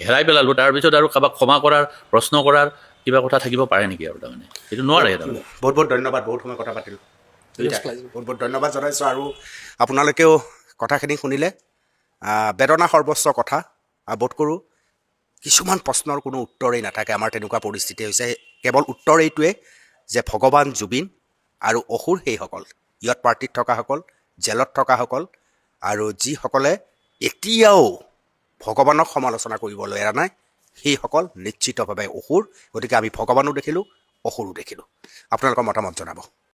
C: হেৰাই পেলালো, তাৰপিছত আৰু কাৰোবাক ক্ষমা কৰাৰ প্ৰশ্ন কৰাৰ কিবা কথা থাকিব পাৰে নেকি আৰু তাৰমানে, সেইটো নোৱাৰে তাৰমানে।
B: বহুত বহুত ধন্যবাদ, বহুত সময় কথা পাতিলোঁ। বহুত বহুত ধন্যবাদ জনাইছোঁ। আৰু আপোনালোকেও কথাখিনি শুনিলে, বেদনা সৰ্বস্ব কথা। বোধ কৰোঁ কিছুমান প্ৰশ্নৰ কোনো উত্তৰেই নাথাকে। আমাৰ তেনেকুৱা পৰিস্থিতি হৈছে। কেৱল উত্তৰ এইটোৱে যে ভগৱান জুবিন আৰু অসুৰ সেইসকল ইয়াত পাৰ্টিত থকাসকল, জেলত থকাসকল, আৰু যিসকলে এতিয়াও ভগৱানক সমালোচনা কৰিবলৈ এৰা নাই, সেইসকল নিশ্চিতভাৱে অসুৰ। গতিকে আমি ভগৱানো দেখিলোঁ, অসুৰো দেখিলোঁ। আপোনালোকৰ মতামত জনাব।